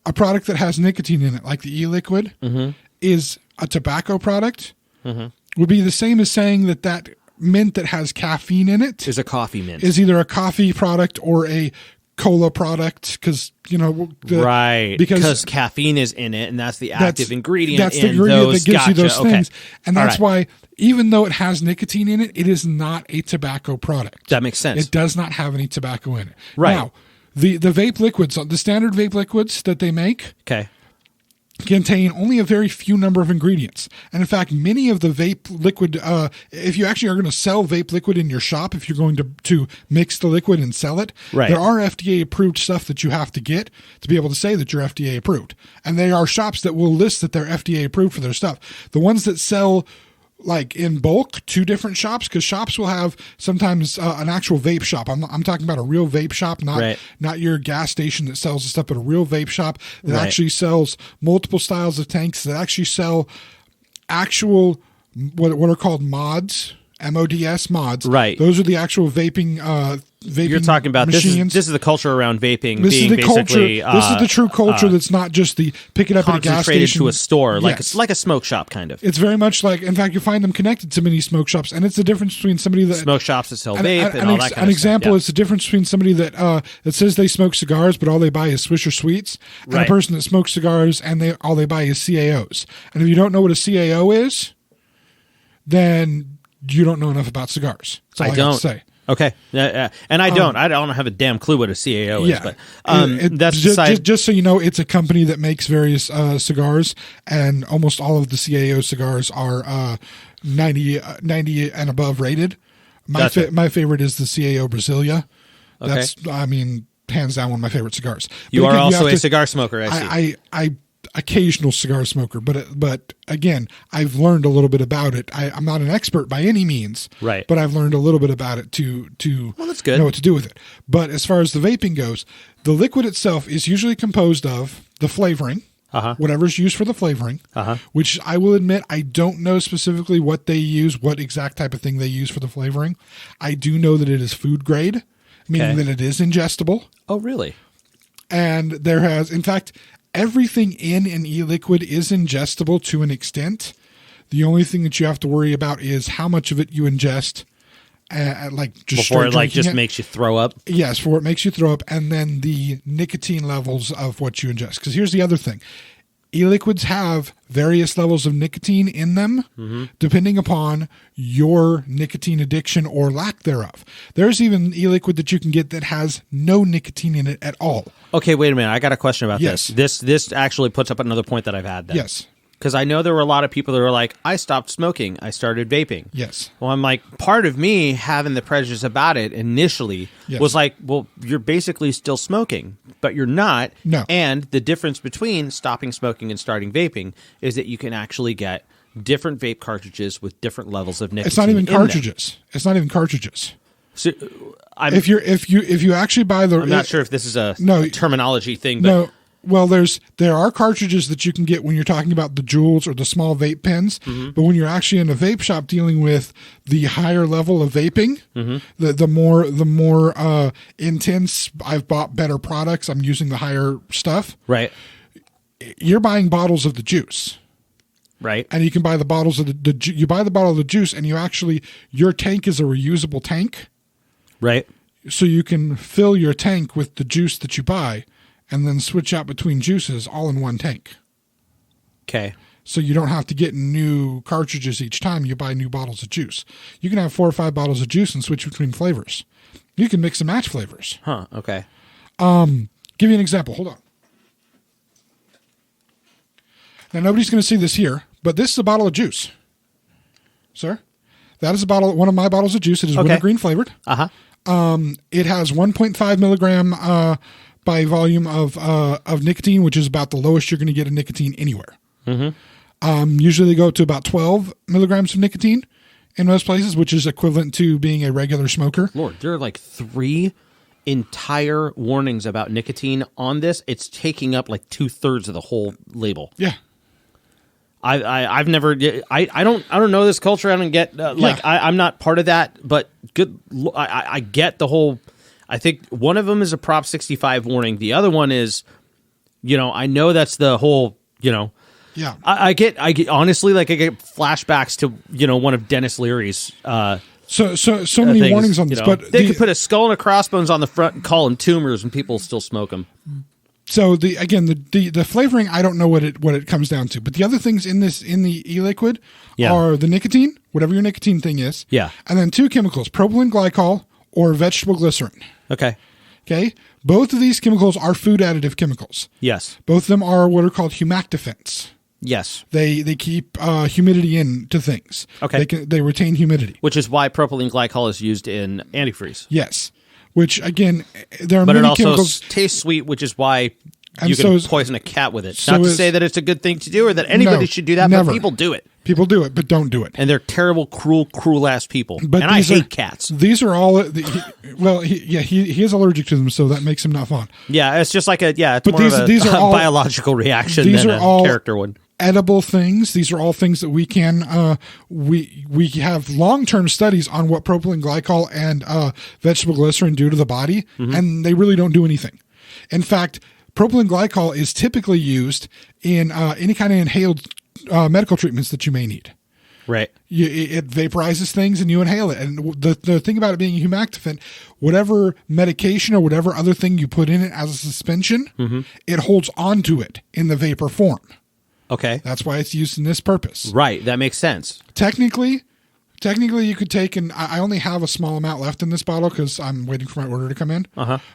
a product that has nicotine in it, like the e-liquid, is a tobacco product, would be the same as saying that mint that has caffeine in it is a coffee mint. Is either a coffee product or a cola product because because caffeine is in it and that's the active ingredient. That's the ingredient that gives you those things, and that's why even though it has nicotine in it, it is not a tobacco product. That makes sense. It does not have any tobacco in it. Right now, the vape liquids, the standard vape liquids that they make, contain only a very few number of ingredients. And in fact, many of the vape liquid, if you actually are going to sell vape liquid in your shop, if you're going to mix the liquid and sell it, there are FDA approved stuff that you have to get to be able to say that you're FDA approved. And there are shops that will list that they're FDA approved for their stuff. The ones that sell like in bulk, 2 different shops, because shops will have sometimes an actual vape shop. I'm talking about a real vape shop, not your gas station that sells the stuff, but a real vape shop that actually sells multiple styles of tanks, that actually sell actual what are called mods, MODS mods. Right. Those are the actual vaping you're talking about machines. This is the culture around vaping. This being is the basically, culture. This is the true culture. That's not just the pick it up at a gas station to a store, like a smoke shop kind of. It's very much like. In fact, you find them connected to many smoke shops, and it's the difference between somebody that smoke shops that sell vape and all that kind of stuff. An example is the difference between somebody that says they smoke cigars, but all they buy is Swisher Sweets, and a person that smokes cigars and all they buy is CAOs. And if you don't know what a CAO is, then you don't know enough about cigars. That's all I got to say. Okay, and I don't have a damn clue what a CAO is, but that's just so you know, it's a company that makes various cigars, and almost all of the CAO cigars are 90 and above rated. My favorite is the CAO Brasilia. That's hands down one of my favorite cigars. You are also a cigar smoker. I occasional cigar smoker, but again, I've learned a little bit about it. I'm not an expert by any means, but I've learned a little bit about it to that's good. know what to do with it. But as far as the vaping goes, the liquid itself is usually composed of the flavoring, whatever's used for the flavoring, which I will admit I don't know specifically what they use, what exact type of thing they use for the flavoring. I do know that it is food grade, meaning that it is ingestible. Oh, really? And there has, in fact, everything in an e-liquid is ingestible to an extent. The only thing that you have to worry about is how much of it you ingest, before it just makes you throw up. Yes, before it makes you throw up, and then the nicotine levels of what you ingest. Because here's the other thing: E-liquids have various levels of nicotine in them, depending upon your nicotine addiction or lack thereof. There's even e-liquid that you can get that has no nicotine in it at all. Okay, wait a minute. I got a question about this. This actually puts up another point that I've had then. Yes. Because I know there were a lot of people that were like, I stopped smoking. I started vaping. Yes. Well, I'm like, part of me having the prejudice about it initially was like, well, you're basically still smoking, but you're not. No. And the difference between stopping smoking and starting vaping is that you can actually get different vape cartridges with different levels of nicotine. It's not even in cartridges. them. It's not even cartridges. So, If you actually buy the, I'm not sure if this is a terminology thing, but no. Well, there are cartridges that you can get when you're talking about the Juuls or the small vape pens, but when you're actually in a vape shop dealing with the higher level of vaping, the more intense, I've bought better products, I'm using the higher stuff. Right. You're buying bottles of the juice. Right. And you can buy the bottles of you buy the bottle of the juice, and your tank is a reusable tank. Right. So you can fill your tank with the juice that you buy, and then switch out between juices all in one tank. Okay. So you don't have to get new cartridges each time you buy new bottles of juice. You can have 4 or 5 bottles of juice and switch between flavors. You can mix and match flavors. Huh. Okay. Give you an example. Hold on. Now, nobody's going to see this here, but this is a bottle of juice. Sir? That is one of my bottles of juice. It is wintergreen flavored. Uh-huh. It has 1.5 milligram by volume of nicotine, which is about the lowest you're going to get of nicotine anywhere. Usually they go to about 12 milligrams of nicotine in most places, which is equivalent to being a regular smoker. Lord, there are like 3 entire warnings about nicotine on this. It's taking up like 2/3 of the whole label. Yeah. I've never I don't know this culture. I don't get I'm not part of that. But I get the whole. I think one of them is a Prop 65 warning. The other one is, I know that's the whole. Yeah. I get honestly, like I get flashbacks to one of Dennis Leary's. So many things, warnings on this, but they could put a skull and a crossbones on the front and call them tumors, and people still smoke them. So the flavoring, I don't know what it comes down to, but the other things in the e-liquid are the nicotine, whatever your nicotine thing is, and then 2 chemicals: propylene glycol or vegetable glycerin. Okay. Both of these chemicals are food additive chemicals. Yes. Both of them are what are called humectants. Yes. They keep humidity into things. Okay. They retain humidity. Which is why propylene glycol is used in antifreeze. Yes. Which, again, there are but many it also chemicals. Tastes sweet, which is why you can poison a cat with it. Not to say that it's a good thing to do or that anybody should do that, never. But people do it. People do it, but don't do it. And they're terrible, cruel-ass people. But and I hate cats. These are all... he is allergic to them, so that makes him not fun. Yeah, it's just like it's but more these of a are all, biological reaction these than are a all character one. Edible things. These are all things that we can... we have long-term studies on what propylene glycol and vegetable glycerin do to the body, and they really don't do anything. In fact, propylene glycol is typically used in any kind of inhaled medical treatments that you may need. Right. It vaporizes things and you inhale it. And the thing about it being a humectant, whatever medication or whatever other thing you put in it as a suspension, it holds onto it in the vapor form. Okay. That's why it's used in this purpose. Right. That makes sense. Technically you could take, and I only have a small amount left in this bottle because I'm waiting for my order to come in.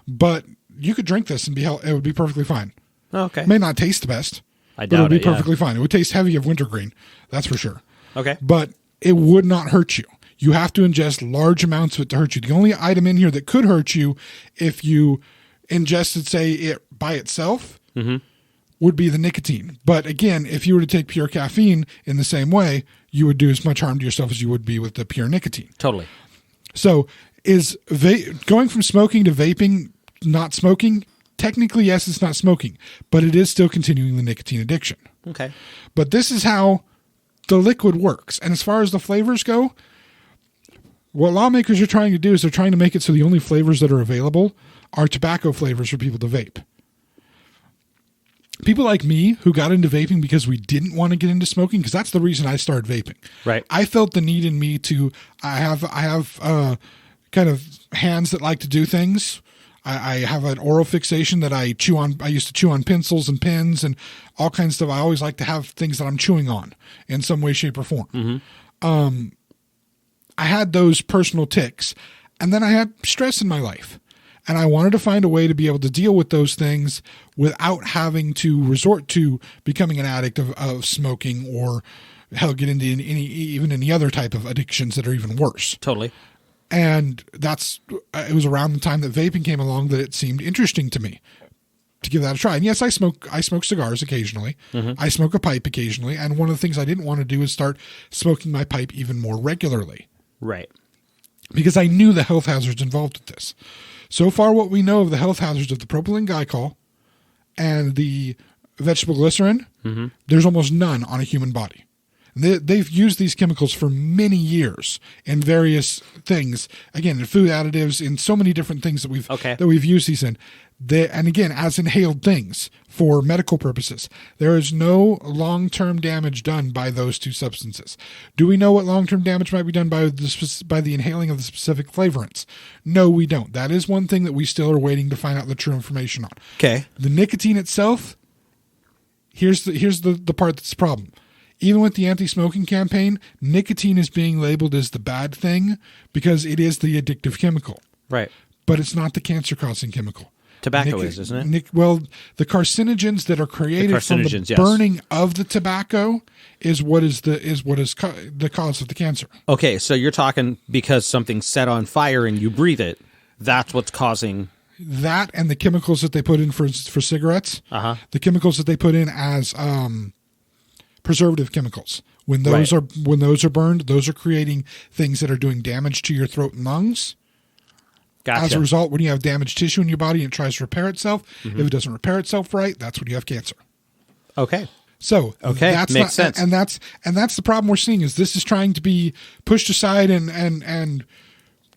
But you could drink this and it would be perfectly fine. Okay. It may not taste the best. I doubt but it would be it, perfectly fine. It would taste heavy of wintergreen. That's for sure. Okay. But it would not hurt you. You have to ingest large amounts of it to hurt you. The only item in here that could hurt you if you ingested, say, it by itself would be the nicotine. But again, if you were to take pure caffeine in the same way, you would do as much harm to yourself as you would be with the pure nicotine. Totally. So is going from smoking to vaping not smoking? Technically, yes, it's not smoking, but it is still continuing the nicotine addiction. Okay. But this is how the liquid works. And as far as the flavors go, what lawmakers are trying to do is they're trying to make it so the only flavors that are available are tobacco flavors for people to vape. People like me who got into vaping because we didn't want to get into smoking, because that's the reason I started vaping. Right. I felt the need in me to, I have kind of hands that like to do things. I have an oral fixation that I chew on. I used to chew on pencils and pens and all kinds of stuff. I always like to have things that I'm chewing on in some way, shape, or form. I had those personal tics, and then I had stress in my life. And I wanted to find a way to be able to deal with those things without having to resort to becoming an addict of smoking or hell, get into any other type of addictions that are even worse. Totally. And it was around the time that vaping came along that it seemed interesting to me to give that a try. And yes, I smoke cigars occasionally. I smoke a pipe occasionally. And one of the things I didn't want to do is start smoking my pipe even more regularly. Right. Because I knew the health hazards involved with this. So far, what we know of the health hazards of the propylene glycol and the vegetable glycerin, there's almost none on a human body. They've used these chemicals for many years in various things. Again, in food additives, in so many different things that we've used these in. And again, as inhaled things for medical purposes. There is no long-term damage done by those two substances. Do we know what long-term damage might be done by the inhaling of the specific flavorants? No, we don't. That is one thing that we still are waiting to find out the true information on. Okay. The nicotine itself, here's the part that's the problem. Even with the anti-smoking campaign, nicotine is being labeled as the bad thing because it is the addictive chemical. Right. But it's not the cancer-causing chemical. Tobacco isn't it? Well, the carcinogens that are created from the burning of the tobacco is what is the cause of the cancer. Okay, so you're talking because something's set on fire and you breathe it, that's what's causing... That and the chemicals that they put in for cigarettes, the chemicals that they put in as... preservative chemicals. When those are burned, those are creating things that are doing damage to your throat and lungs. Gotcha. As a result, when you have damaged tissue in your body and it tries to repair itself, if it doesn't repair itself right, that's when you have cancer. Okay. So makes sense. And that's the problem we're seeing is this is trying to be pushed aside and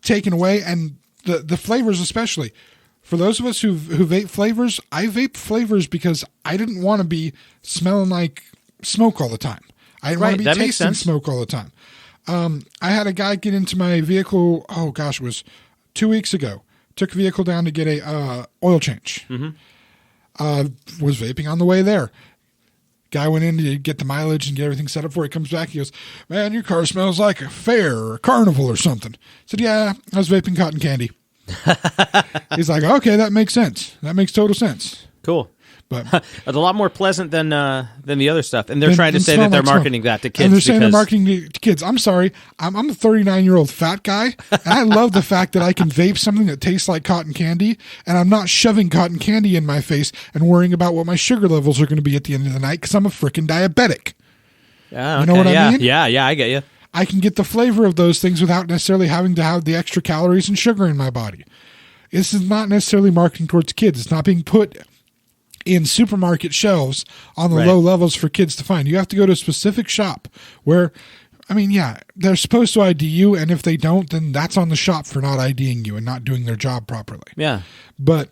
taken away, and the flavors especially. For those of us who vape flavors, I vape flavors because I didn't want to be smelling like smoke all the time. I didn't want to be tasting smoke all the time. I had a guy get into my vehicle, it was 2 weeks ago. Took a vehicle down to get a oil change. Was vaping on the way there. Guy went in to get the mileage and get everything set up for it. He comes back, he goes, "Man, your car smells like a fair or a carnival or something." I said, "Yeah, I was vaping cotton candy." He's like, "Okay, that makes sense. That makes total sense." Cool. But it's a lot more pleasant than the other stuff, and they're trying to say that they're marketing that to kids. And they're saying they're marketing to kids. I'm sorry, I'm a 39-year-old fat guy, and I love the fact that I can vape something that tastes like cotton candy, and I'm not shoving cotton candy in my face and worrying about what my sugar levels are going to be at the end of the night because I'm a freaking diabetic. Yeah, you know what I mean? Yeah, I get you. I can get the flavor of those things without necessarily having to have the extra calories and sugar in my body. This is not necessarily marketing towards kids. It's not being put in supermarket shelves on the low levels for kids to find. You have to go to a specific shop where, they're supposed to ID you, and if they don't, then that's on the shop for not IDing you and not doing their job properly. Yeah. But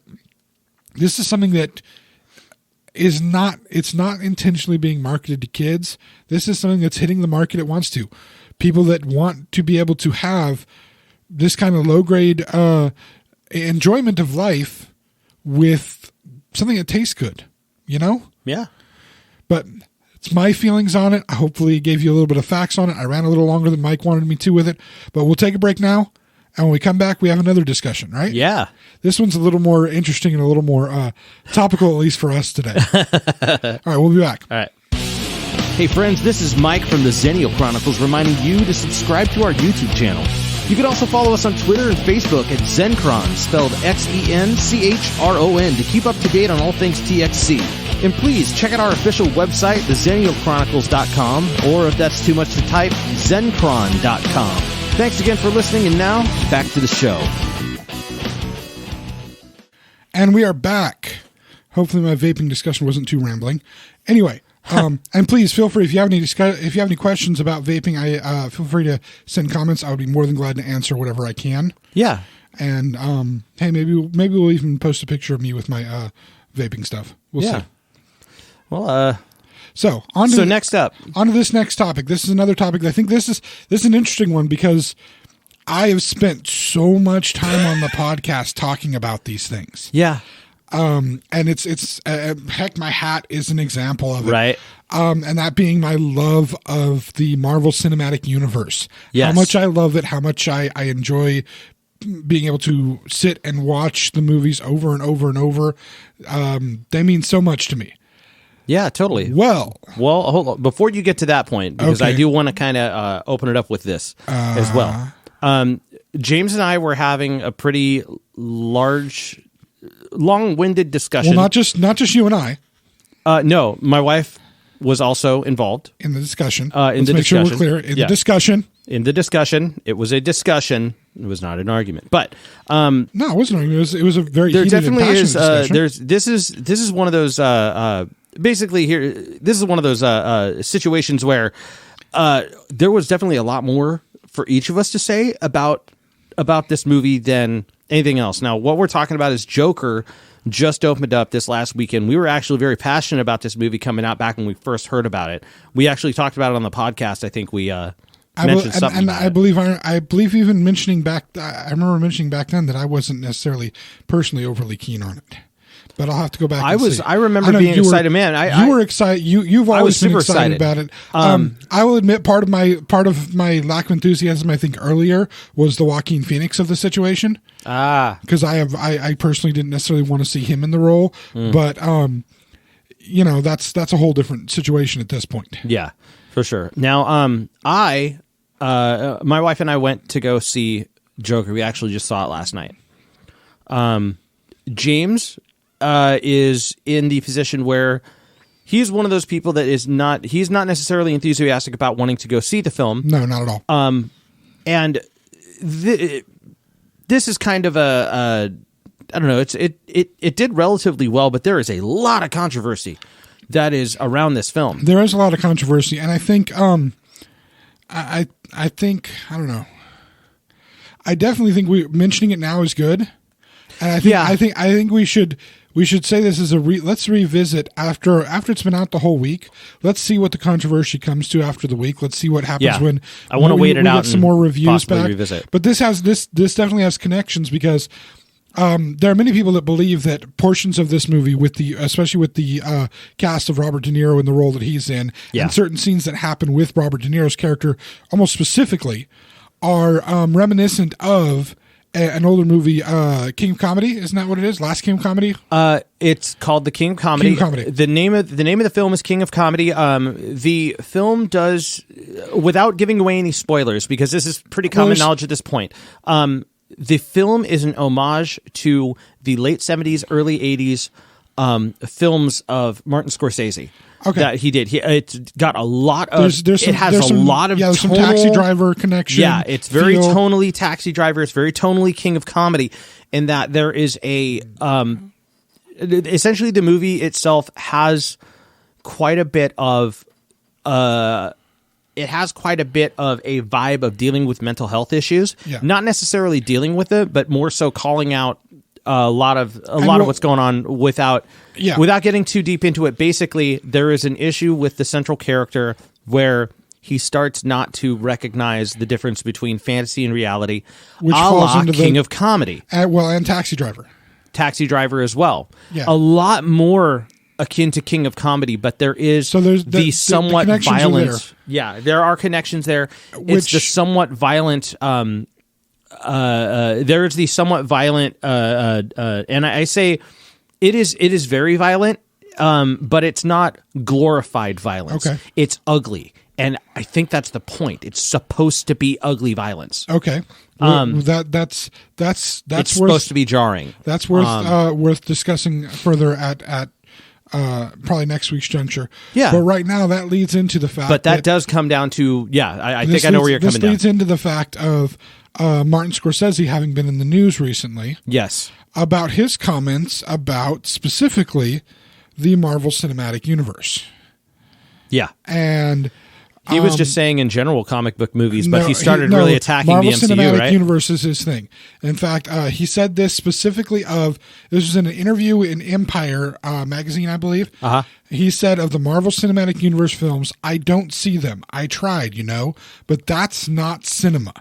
this is something that it's not intentionally being marketed to kids. This is something that's hitting the market it wants to. People that want to be able to have this kind of low-grade enjoyment of life with something that tastes good, you know? Yeah. But it's my feelings on it. I hopefully gave you a little bit of facts on it. I ran a little longer than Mike wanted me to with it. But we'll take a break now. And when we come back, we have another discussion, right? Yeah. This one's a little more interesting and a little more topical, at least for us today. All right, we'll be back. All right. Hey, friends, this is Mike from the Xennial Chronicles reminding you to subscribe to our YouTube channel. You can also follow us on Twitter and Facebook at Xencron, spelled Xenchron, to keep up to date on all things TXC. And please check out our official website, theXennialChronicles.com, or if that's too much to type, Xencron.com. Thanks again for listening, and now, back to the show. And we are back. Hopefully my vaping discussion wasn't too rambling. Anyway, and please feel free, if you have any questions about vaping, feel free to send comments. I would be more than glad to answer whatever I can. Yeah. And hey, maybe we'll even post a picture of me with my vaping stuff. We'll see. Well, So next up, on to this next topic. This is another topic. I think this is an interesting one because I have spent so much time on the podcast talking about these things. Yeah. And it's heck, my hat is an example of it. Right. And that being my love of the Marvel Cinematic Universe. Yes. How much I love it, how much I enjoy being able to sit and watch the movies over and over and over. They mean so much to me. Yeah, totally. Well, hold on. Before you get to that point, because okay. I do want to kind of open it up with this as well. James and I were having a pretty long-winded discussion. Well, not just you and I. No, my wife was also involved in the discussion. Let's make sure we're clear. In the discussion. In the discussion. It was a discussion. It was not an argument. But no, it wasn't an argument. It was a very there heated definitely and passionate is. discussion. This is one of those basically here. This is one of those situations where there was definitely a lot more for each of us to say about this movie than anything else. Now, what we're talking about is Joker. Just opened up this last weekend. We were actually very passionate about this movie coming out back when we first heard about it. We actually talked about it on the podcast. I think we mentioned something. And I believe even mentioning back. I remember mentioning back then that I wasn't necessarily personally overly keen on it. But I'll have to go back. I remember being excited, man. You were excited. You've always been excited about it. I will admit part of my lack of enthusiasm, I think earlier, was the Joaquin Phoenix of the situation. Because I personally didn't necessarily want to see him in the role, but that's a whole different situation at this point. Yeah, for sure. Now, my wife and I went to go see Joker. We actually just saw it last night. James is in the position where he's one of those people that he's not necessarily enthusiastic about wanting to go see the film. No, not at all. And this is kind of I don't know. It did relatively well, but there is a lot of controversy that is around this film. There is a lot of controversy, and I think I think I don't know. I definitely think mentioning it now is good, and I think we should say this is let's revisit after it's been out the whole week. Let's see what the controversy comes to after the week. Let's see what happens when I want to wait it out. Get some more reviews back. Revisit. But this definitely has connections because there are many people that believe that portions of this movie, especially with the cast of Robert De Niro in the role that he's in, and certain scenes that happen with Robert De Niro's character, almost specifically, are reminiscent of an older movie, King of Comedy. Isn't that what it is? Last King of Comedy? It's called The King of Comedy. King of Comedy. The name of the film is King of Comedy. The film does, without giving away any spoilers, because this is pretty common knowledge at this point. The film is an homage to the late 70s, early 80s films of Martin Scorsese. Okay. That he did. It's got a lot of. It has a lot of. There's some Taxi Driver connection. Yeah, it's very tonally Taxi Driver. It's very tonally King of Comedy, in that there is a. Essentially, the movie itself has quite a bit of. It has quite a bit of a vibe of dealing with mental health issues. Yeah. Not necessarily dealing with it, but more so calling out a lot of what's going on without getting too deep into it. Basically, there is an issue with the central character where he starts not to recognize the difference between fantasy and reality, which falls into King of Comedy. And Taxi Driver. Taxi Driver as well. Yeah. A lot more akin to King of Comedy, but there is the somewhat violent. Yeah, there are connections there. It's the somewhat violent. There is the somewhat violent, and I say it is very violent, but it's not glorified violence. Okay. It's ugly, and I think that's the point. It's supposed to be ugly violence. Okay, that's it's supposed to be jarring. That's worth discussing further at probably next week's juncture. Yeah. But right now that leads into the fact that does come down to I think I know where you're coming down. This leads into the fact of Martin Scorsese having been in the news recently. Yes. About his comments about specifically the Marvel Cinematic Universe. Yeah. And he was just saying in general comic book movies, but he started really attacking Marvel the MCU, Cinematic right? Universe is his thing. In fact, he said this specifically this was in an interview in Empire magazine, I believe. Uh-huh. He said of the Marvel Cinematic Universe films, I don't see them. I tried, but that's not cinema.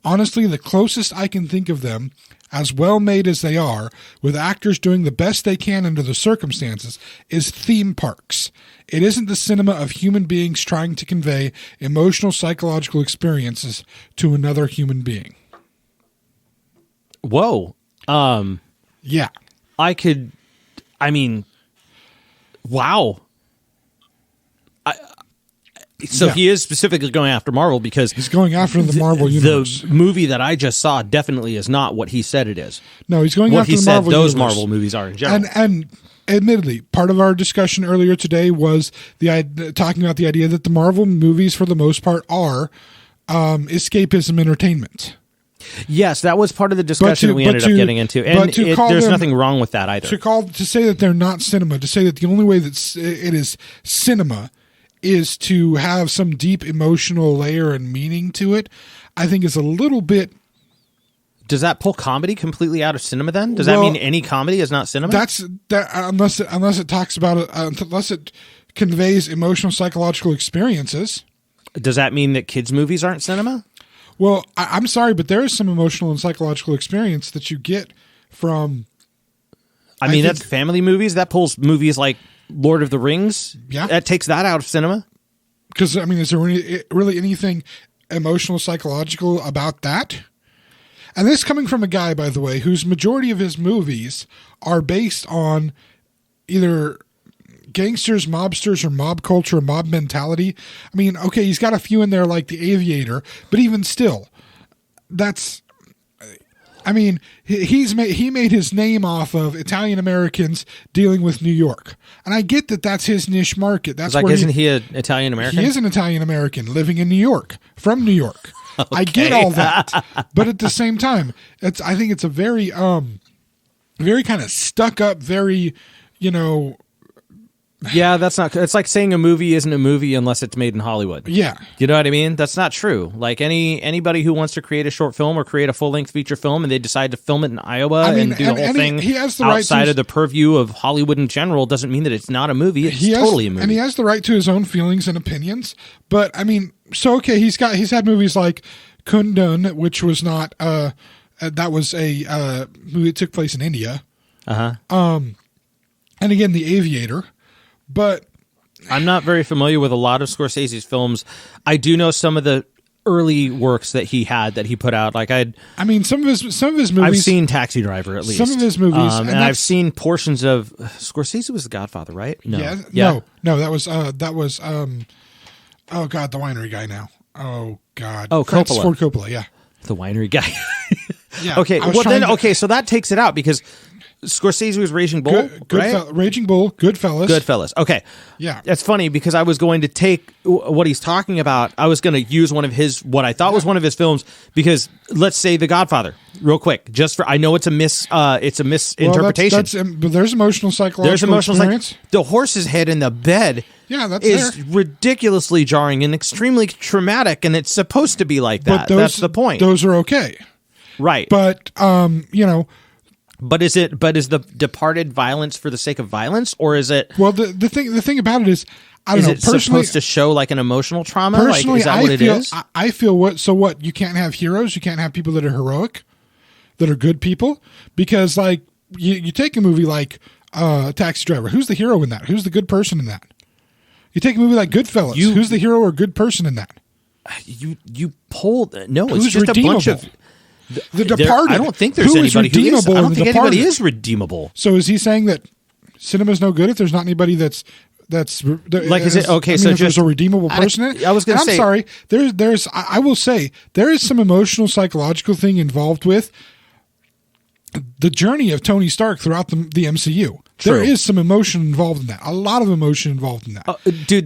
Honestly, the closest I can think of them, as well made as they are, with actors doing the best they can under the circumstances, is theme parks. It isn't the cinema of human beings trying to convey emotional, psychological experiences to another human being. Whoa. Yeah. Wow. He is specifically going after Marvel because he's going after the Marvel universe. The movie that I just saw definitely is not what he said it is. No, he's going what after he the said Marvel those universe. Marvel movies are in general. And admittedly, part of our discussion earlier today was talking about the idea that the Marvel movies, for the most part, are escapism entertainment. Yes, that was part of the discussion that we ended up getting into, and there's nothing wrong with that either. To say that they're not cinema, to say that the only way that it is cinema is to have some deep emotional layer and meaning to it, I think is a little bit. Does that pull comedy completely out of cinema? Then does that mean any comedy is not cinema? Unless it talks about it, unless it conveys emotional, psychological experiences. Does that mean that kids' movies aren't cinema? Well, I'm sorry, but there is some emotional and psychological experience that you get from. That's family movies. That pulls movies like Lord of the Rings. Yeah, that takes that out of cinema. Because is there really anything emotional, psychological about that? And this coming from a guy, by the way, whose majority of his movies are based on either gangsters, mobsters, or mob culture, or mob mentality. Okay, he's got a few in there like The Aviator, but even still, that's. He made his name off of Italian Americans dealing with New York, and I get that that's his niche market. That's where isn't he an Italian American? He is an Italian American living in New York, from New York. Okay. I get all that, but at the same time, I think it's a very, very kind of stuck up, very, Yeah, that's not. It's like saying a movie isn't a movie unless it's made in Hollywood. Yeah, you know what I mean. That's not true. Like anybody who wants to create a short film or create a full length feature film, and they decide to film it in Iowa and do the whole thing he has the outside of the purview of Hollywood in general, doesn't mean that it's not a movie. It's totally a movie, and he has the right to his own feelings and opinions. But he's had movies like Kundun, which was not. That was a movie that took place in India. And again, The Aviator. But I'm not very familiar with a lot of Scorsese's films. I do know some of the early works that he put out. Like some of his movies. I've seen Taxi Driver at least. Some of his movies, and I've seen portions of Scorsese was The Godfather, right? No, no, that was oh god, the winery guy now. Oh god, Coppola. Ford Coppola, yeah, the winery guy. Yeah. Okay, so that takes it out because Scorsese was Raging Bull, right? Raging Bull, Goodfellas. Okay. Yeah. It's funny because I was going to take what he's talking about. I was going to use one of what I thought was one of his films because let's say The Godfather real quick, I know it's a misinterpretation. But there's emotional, psychological experience. The horse's head in the bed is ridiculously jarring and extremely traumatic, and it's supposed to be like that. That's the point. Those are okay. Right. But, But is the departed violence for the sake of violence, or is it? Well, the thing about it is, I don't know. Is it supposed to show like an emotional trauma? Personally, is that what it is? I feel what. So what? You can't have heroes. You can't have people that are heroic, that are good people, because like you take a movie like Taxi Driver. Who's the hero in that? Who's the good person in that? You take a movie like Goodfellas. Who's the hero or good person in that? You pulled no. Who's it's just redeemable? A bunch of. The Departed. I don't think there's anybody who is. I don't think anybody is redeemable. So is he saying that cinema's no good if there's not anybody that's like? Is it okay? So there's a redeemable person in it. I was going to say. I'm sorry. There's. I will say there is some emotional, psychological thing involved with the journey of Tony Stark throughout the MCU. True. There is some emotion involved in that. A lot of emotion involved in that. Dude,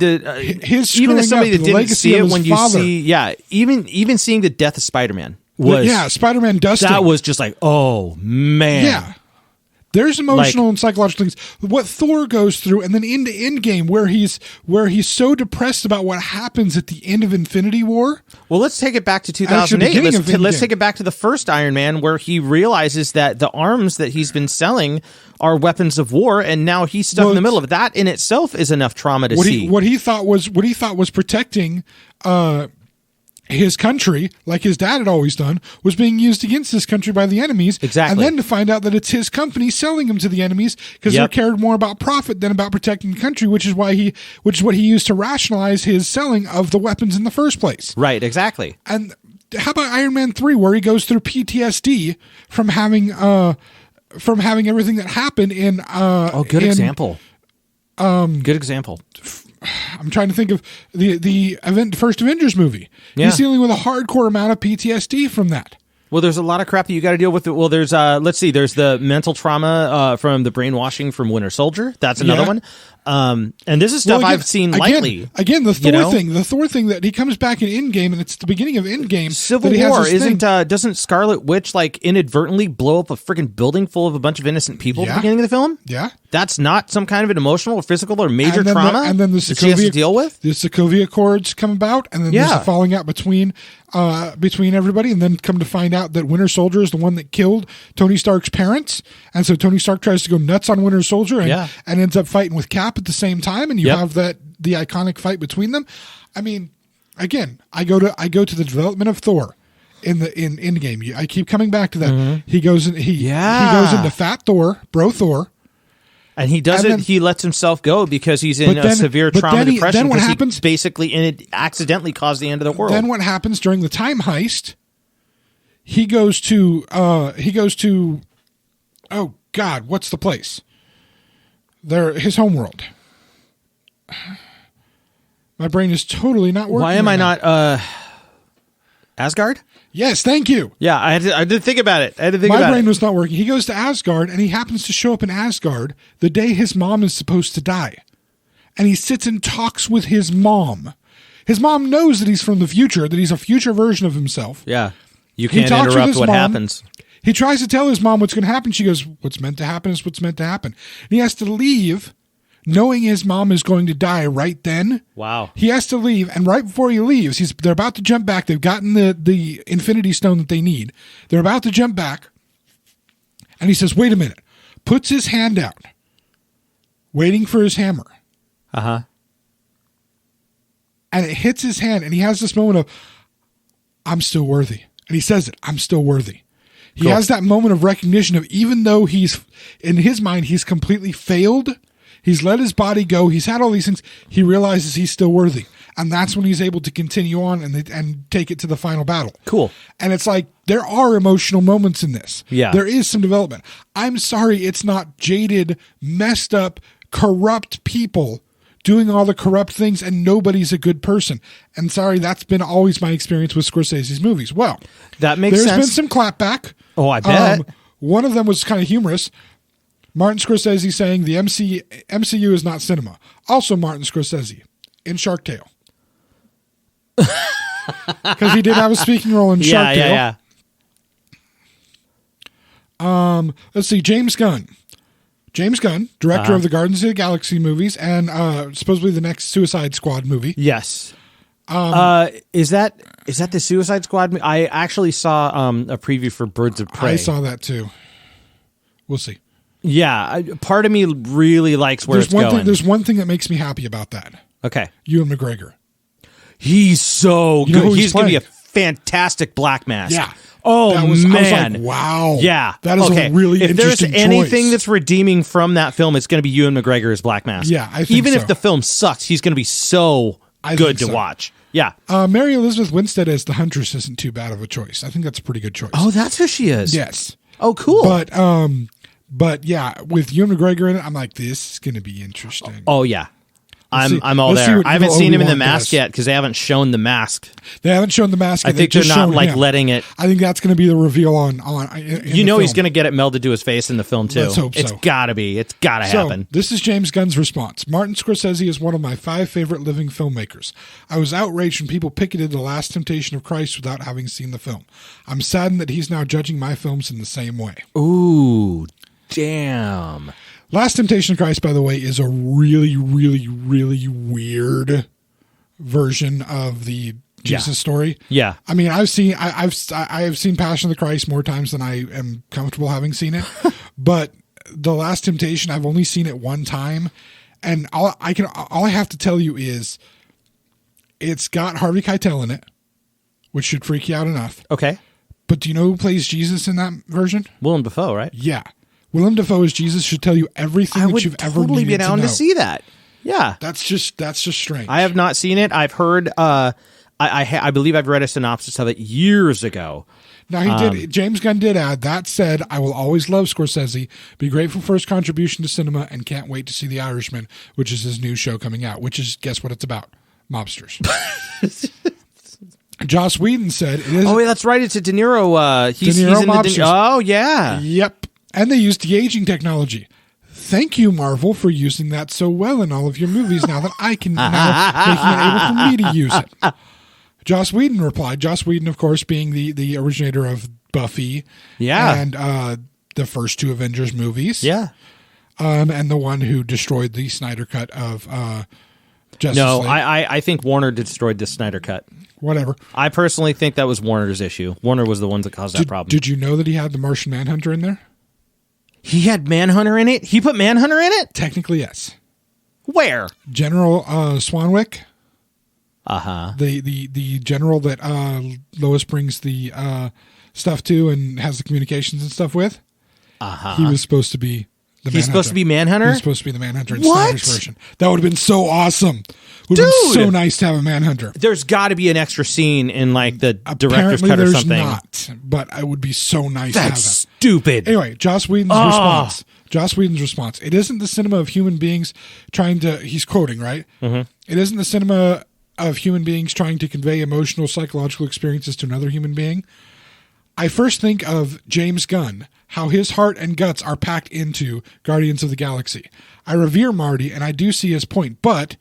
his even as somebody that didn't see it, when you father. even seeing the death of Spider-Man. Spider-Man Dustin. That was just like, oh man. Yeah. There's emotional and psychological things. What Thor goes through, and then into Endgame, where he's so depressed about what happens at the end of Infinity War. Well, let's take it back to 2008. Let's take it back to the first Iron Man, where he realizes that the arms that he's been selling are weapons of war, and now he's stuck in the middle of it. That in itself is enough trauma to see. What he thought was protecting his country, like his dad had always done, was being used against this country by the enemies. Exactly. And then to find out that it's his company selling them to the enemies because they cared more about profit than about protecting the country, which is what he used to rationalize his selling of the weapons in the first place. Right, exactly. And how about Iron Man 3, where he goes through PTSD from having everything that happened in good example. Good example. I'm trying to think of the first Avengers movie. Yeah. He's dealing with a hardcore amount of PTSD from that. Well, there's a lot of crap that you got to deal with. Well, there's let's see, there's the mental trauma from the brainwashing from Winter Soldier. That's another one. And this is stuff I've seen lightly. Again, the Thor thing that he comes back in Endgame, and it's the beginning of Endgame. Civil War doesn't Scarlet Witch like inadvertently blow up a freaking building full of a bunch of innocent people at the beginning of the film? Yeah, that's not some kind of an emotional or physical or major trauma. And then the that she has to deal with. The Sokovia Accords come about, and then there's a falling out between everybody, and then come to find out that Winter Soldier is the one that killed Tony Stark's parents, and so Tony Stark tries to go nuts on Winter Soldier and ends up fighting with Cap at the same time, and you have the iconic fight between them. I mean, again, I go to the development of Thor in Endgame. I keep coming back to that. Mm-hmm. He goes into Fat Thor, Bro Thor. And he doesn't. And then, he lets himself go because he's in a severe trauma depression. Then what happens? He basically accidentally caused the end of the world. Then what happens during the time heist? He goes to. Oh God, what's the place? His homeworld. My brain is totally not working. Why am I not? Asgard? Yes, thank you. Yeah, I did think about it. My brain was not working. He goes to Asgard, and he happens to show up in Asgard the day his mom is supposed to die. And he sits and talks with his mom. His mom knows that he's from the future, that he's a future version of himself. Yeah. You can't interrupt what happens. He tries to tell his mom what's going to happen. She goes, what's meant to happen is what's meant to happen. And he has to leave knowing his mom is going to die right then. Wow. He has to leave, and right before he leaves, they're about to jump back. They've gotten the Infinity Stone that they need. They're about to jump back, and he says, wait a minute. Puts his hand out, waiting for his hammer. Uh-huh. And it hits his hand, and he has this moment of, I'm still worthy. And he says it, I'm still worthy. He has that moment of recognition of, even though in his mind, he's completely failed, he's let his body go, he's had all these things, he realizes he's still worthy. And that's when he's able to continue on and take it to the final battle. Cool. And it's like, there are emotional moments in this. Yeah. There is some development. I'm sorry it's not jaded, messed up, corrupt people doing all the corrupt things, and nobody's a good person. And sorry, that's been always my experience with Scorsese's movies. Well, that makes sense. There's been some clapback. Oh, I bet. One of them was kind of humorous. Martin Scorsese saying the MCU is not cinema. Also Martin Scorsese in Shark Tale. Because he did have a speaking role in Shark Tale. Let's see, James Gunn, director of the Guardians of the Galaxy movies and supposedly the next Suicide Squad movie. Yes. Is that the Suicide Squad? I actually saw a preview for Birds of Prey. I saw that too. We'll see. Yeah, part of me really likes where it's going. There's one thing that makes me happy about that. Okay. Ewan McGregor. He's so good. He's going to be a fantastic Black Mask. Yeah. Oh, man. I was like, wow. Yeah. That is a really interesting choice. If there's anything that's redeeming from that film, it's going to be Ewan McGregor as Black Mask. Yeah, I think Even if the film sucks, he's going to be so good to watch. Yeah. Mary Elizabeth Winstead as the Huntress isn't too bad of a choice. I think that's a pretty good choice. Oh, that's who she is? Yes. Oh, cool. But yeah, with Ewan McGregor in it, I'm like, this is going to be interesting. Oh, yeah. I'm all there. I haven't seen him in the mask yet because they haven't shown the mask. They haven't shown the mask. I think they're not letting it. I think that's going to be the reveal on. He's going to get it melded to his face in the film too. Let's hope so. It's got to be. It's got to happen. This is James Gunn's response. Martin Scorsese is one of my 5 favorite living filmmakers. I was outraged when people picketed The Last Temptation of Christ without having seen the film. I'm saddened that he's now judging my films in the same way. Ooh, damn. Last Temptation of Christ, by the way, is a really, really, really weird version of the Jesus story. Yeah. I mean, I have seen Passion of the Christ more times than I am comfortable having seen it. But The Last Temptation, I've only seen it one time, and all I have to tell you is it's got Harvey Keitel in it. which should freak you out enough. Okay. But do you know who plays Jesus in that version? Willem Dafoe, right? Yeah. Willem Dafoe as Jesus should tell you everything that you've ever needed to know. I would totally be down to see that. Yeah. That's just strange. I have not seen it. I've heard, I believe I've read a synopsis of it years ago. Now, James Gunn did add, that said, I will always love Scorsese, be grateful for his contribution to cinema, and can't wait to see The Irishman, which is his new show coming out, which is, guess what it's about? Mobsters. Joss Whedon said, it is. Oh, yeah, that's right. It's a De Niro. He's in Mobsters. Oh, yeah. Yep. And they used de-aging technology. Thank you, Marvel, for using that so well in all of your movies now that I can now making it able for me to use it. Joss Whedon replied. Joss Whedon, of course, being the originator of Buffy. Yeah. And the first 2 Avengers movies. Yeah. And the one who destroyed the Snyder Cut of Justice No, League. I think Warner destroyed the Snyder Cut. Whatever. I personally think that was Warner's issue. Warner was the ones that caused that problem. Did you know that he had the Martian Manhunter in there? He had Manhunter in it? He put Manhunter in it? Technically, yes. Where? General Swanwick. Uh-huh. The general that Lois brings the stuff to and has the communications and stuff with. Uh-huh. He was supposed to be the Manhunter. He's supposed to be Manhunter? He's supposed to be the Manhunter in What? Snyder's version. That would have been so awesome. Would have been so nice to have a Manhunter. There's got to be an extra scene in like the director's Apparently cut or there's something. Not, but it would be so nice to have that. That's stupid. Anyway, Joss Whedon's response. Joss Whedon's response. It isn't the cinema of human beings trying to, he's quoting, right? Mm-hmm. It isn't the cinema of human beings trying to convey emotional, psychological experiences to another human being. I first think of James Gunn, how his heart and guts are packed into Guardians of the Galaxy. I revere Marty, and I do see his point, but,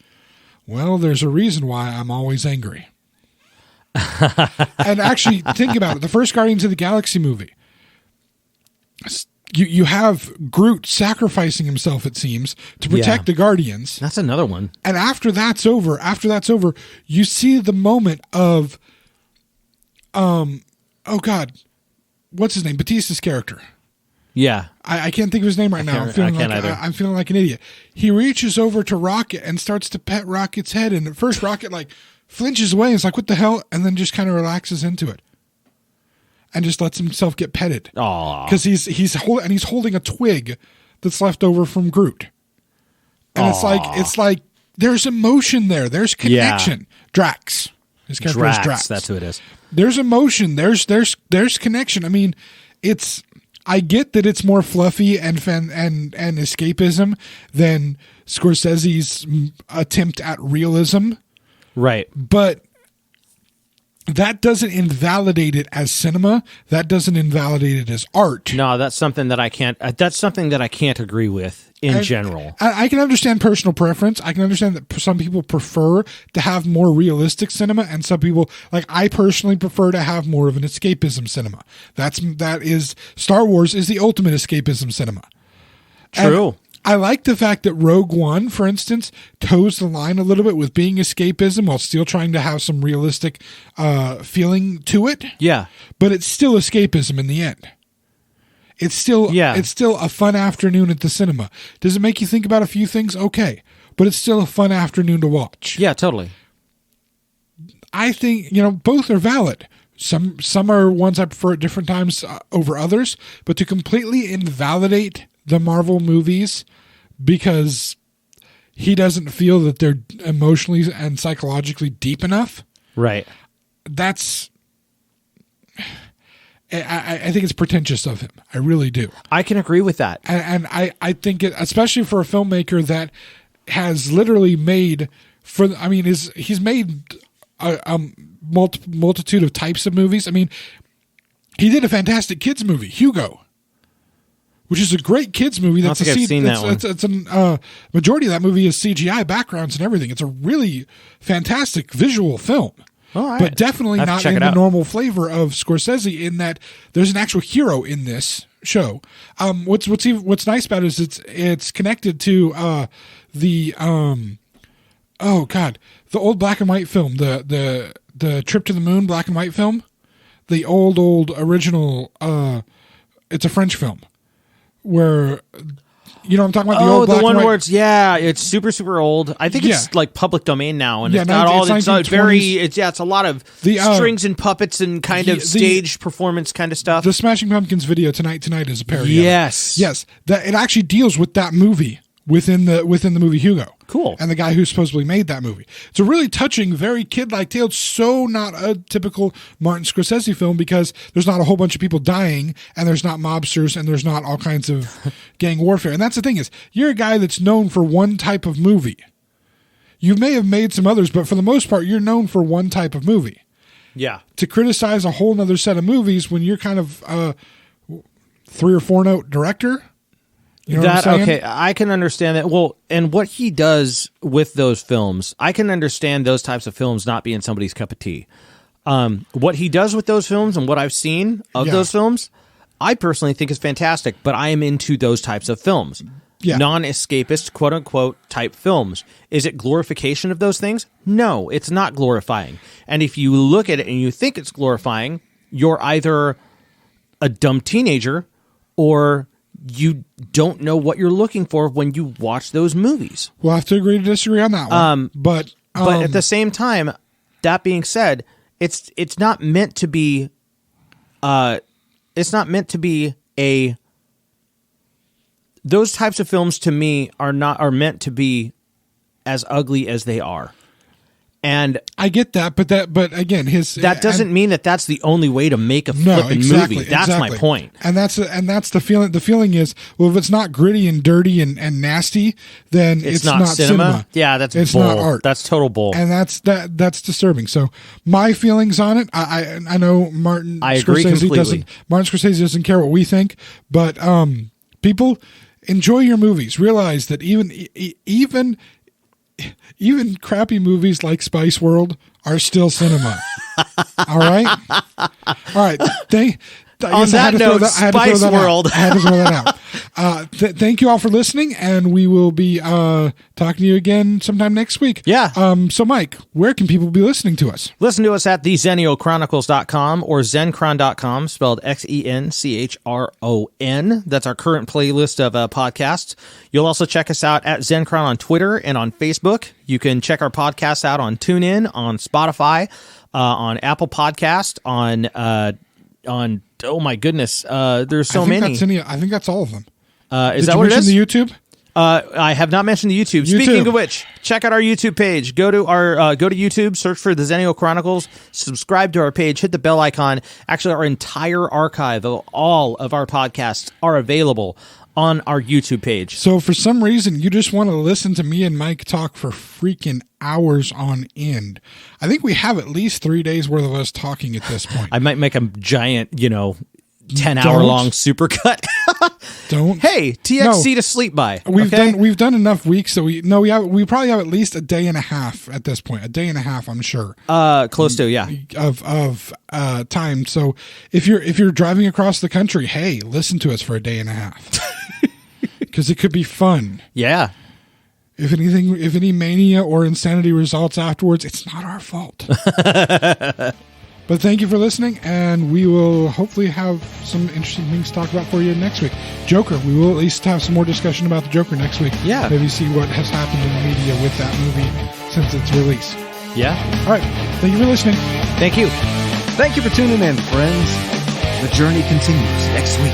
well, there's a reason why I'm always angry. And actually, think about it. The first Guardians of the Galaxy movie, you have Groot sacrificing himself, it seems, to protect the Guardians. That's another one. And after that's over, you see the moment of, oh God, what's his name? Batista's character. Yeah. I can't think of his name right now. I'm feeling like an idiot. He reaches over to Rocket and starts to pet Rocket's head, and at first Rocket like flinches away and is like, what the hell? And then just kind of relaxes into it. And just lets himself get petted. Aww. Because he's holding a twig that's left over from Groot. And it's like there's emotion there. There's connection. Yeah. Drax. His character is Drax. That's who it is. There's emotion. There's connection. I mean, I get that it's more fluffy and escapism than Scorsese's attempt at realism. Right. But that doesn't invalidate it as cinema. That doesn't invalidate it as art. No, that's something that I can't. That's something that I can't agree with in general. I can understand personal preference. I can understand that some people prefer to have more realistic cinema, and some people, like I personally, prefer to have more of an escapism cinema. That is Star Wars is the ultimate escapism cinema. True. And I like the fact that Rogue One, for instance, toes the line a little bit with being escapism while still trying to have some realistic feeling to it. Yeah. But it's still escapism in the end. It's still a fun afternoon at the cinema. Does it make you think about a few things? Okay. But it's still a fun afternoon to watch. Yeah, totally. I think, both are valid. Some are ones I prefer at different times over others, but to completely invalidate the Marvel movies because he doesn't feel that they're emotionally and psychologically deep enough. Right. That's, I think it's pretentious of him. I really do. I can agree with that. And I think especially for a filmmaker that has literally made he's made a multitude of types of movies. I mean, he did a fantastic kids movie, Hugo, which is a great kids movie. That's I don't think I've seen that one. It's majority of that movie is CGI backgrounds and everything. It's a really fantastic visual film. All right. But definitely not in the normal flavor of Scorsese in that there's an actual hero in this show. What's nice about it is it's connected to the old black and white film, the Trip to the Moon black and white film, the old original. It's a French film. Where You know what I'm talking about? The Oh, old the black one and white. where it's it's super old. I think it's like public domain now, and it's got all it's it's a lot of strings and puppets and kind of stage performance kind of stuff. The Smashing Pumpkins video Tonight is a parody. Yes, that it actually deals with that movie within the movie Hugo. Cool. And the guy who supposedly made that movie. It's a really touching, very kid-like tale. It's so not a typical Martin Scorsese film because there's not a whole bunch of people dying and there's not mobsters and there's not all kinds of gang warfare. And that's the thing is, you're a guy that's known for one type of movie. You may have made some others, but for the most part, you're known for one type of movie. Yeah. To criticize a whole other set of movies when you're kind of a 3 or 4 note director... You know what I'm saying? Okay, I can understand that. Well, and what he does with those films, I can understand those types of films not being somebody's cup of tea. What he does with those films and what I've seen of those films, I personally think is fantastic, but I am into those types of films. Yeah. Non-escapist, quote-unquote, type films. Is it glorification of those things? No, it's not glorifying. And if you look at it and you think it's glorifying, you're either a dumb teenager or... you don't know what you're looking for when you watch those movies. We'll have to agree to disagree on that one. But at the same time, that being said, it's not meant to be. It's not meant to be a. Those types of films to me are meant to be as ugly as they are. And I get that, but again, that doesn't mean that that's the only way to make a flippin' movie. That's my point. And that's the feeling. The feeling is, well, if it's not gritty and dirty and nasty, then it's not cinema. Yeah, it's bull. Not art. That's total bull. And that's disturbing. So my feelings on it, I know Martin. I agree completely. Martin Scorsese doesn't care what we think, but people enjoy your movies. Realize that even crappy movies like Spice World are still cinema. All right? All right. On that note, Spice World. I had to throw that out. Thank you all for listening, and we will be talking to you again sometime next week. Yeah. So, Mike, where can people be listening to us? Listen to us at thexennialchronicles.com or zencron.com, spelled XENCHRON. That's our current playlist of podcasts. You'll also check us out at Zencron on Twitter and on Facebook. You can check our podcasts out on TuneIn, on Spotify, on Apple Podcast, on oh my goodness, there's so many. I think that's all of them. Is that what it is? The YouTube? I have not mentioned the YouTube. Speaking of which, check out our YouTube page. Go to YouTube, search for the Xennial Chronicles, subscribe to our page, hit the bell icon. Actually, our entire archive of all of our podcasts are available on our YouTube page. So for some reason, you just want to listen to me and Mike talk for freaking hours on end. I think we have at least 3 days worth of us talking at this point. I might make a giant, 10-hour-long supercut. Don't. Hey, TXC to sleep by. We've done enough weeks that we probably have at least a day and a half at this point. A day and a half, I'm sure. Close to, yeah. Of time. So if you're driving across the country, hey, listen to us for a day and a half. Because it could be fun. Yeah. If any mania or insanity results afterwards, it's not our fault. But thank you for listening, and we will hopefully have some interesting things to talk about for you next week. Joker, we will at least have some more discussion about the Joker next week. Yeah. Maybe see what has happened in the media with that movie since its release. Yeah. All right. Thank you for listening. Thank you. Thank you for tuning in, friends. The journey continues next week.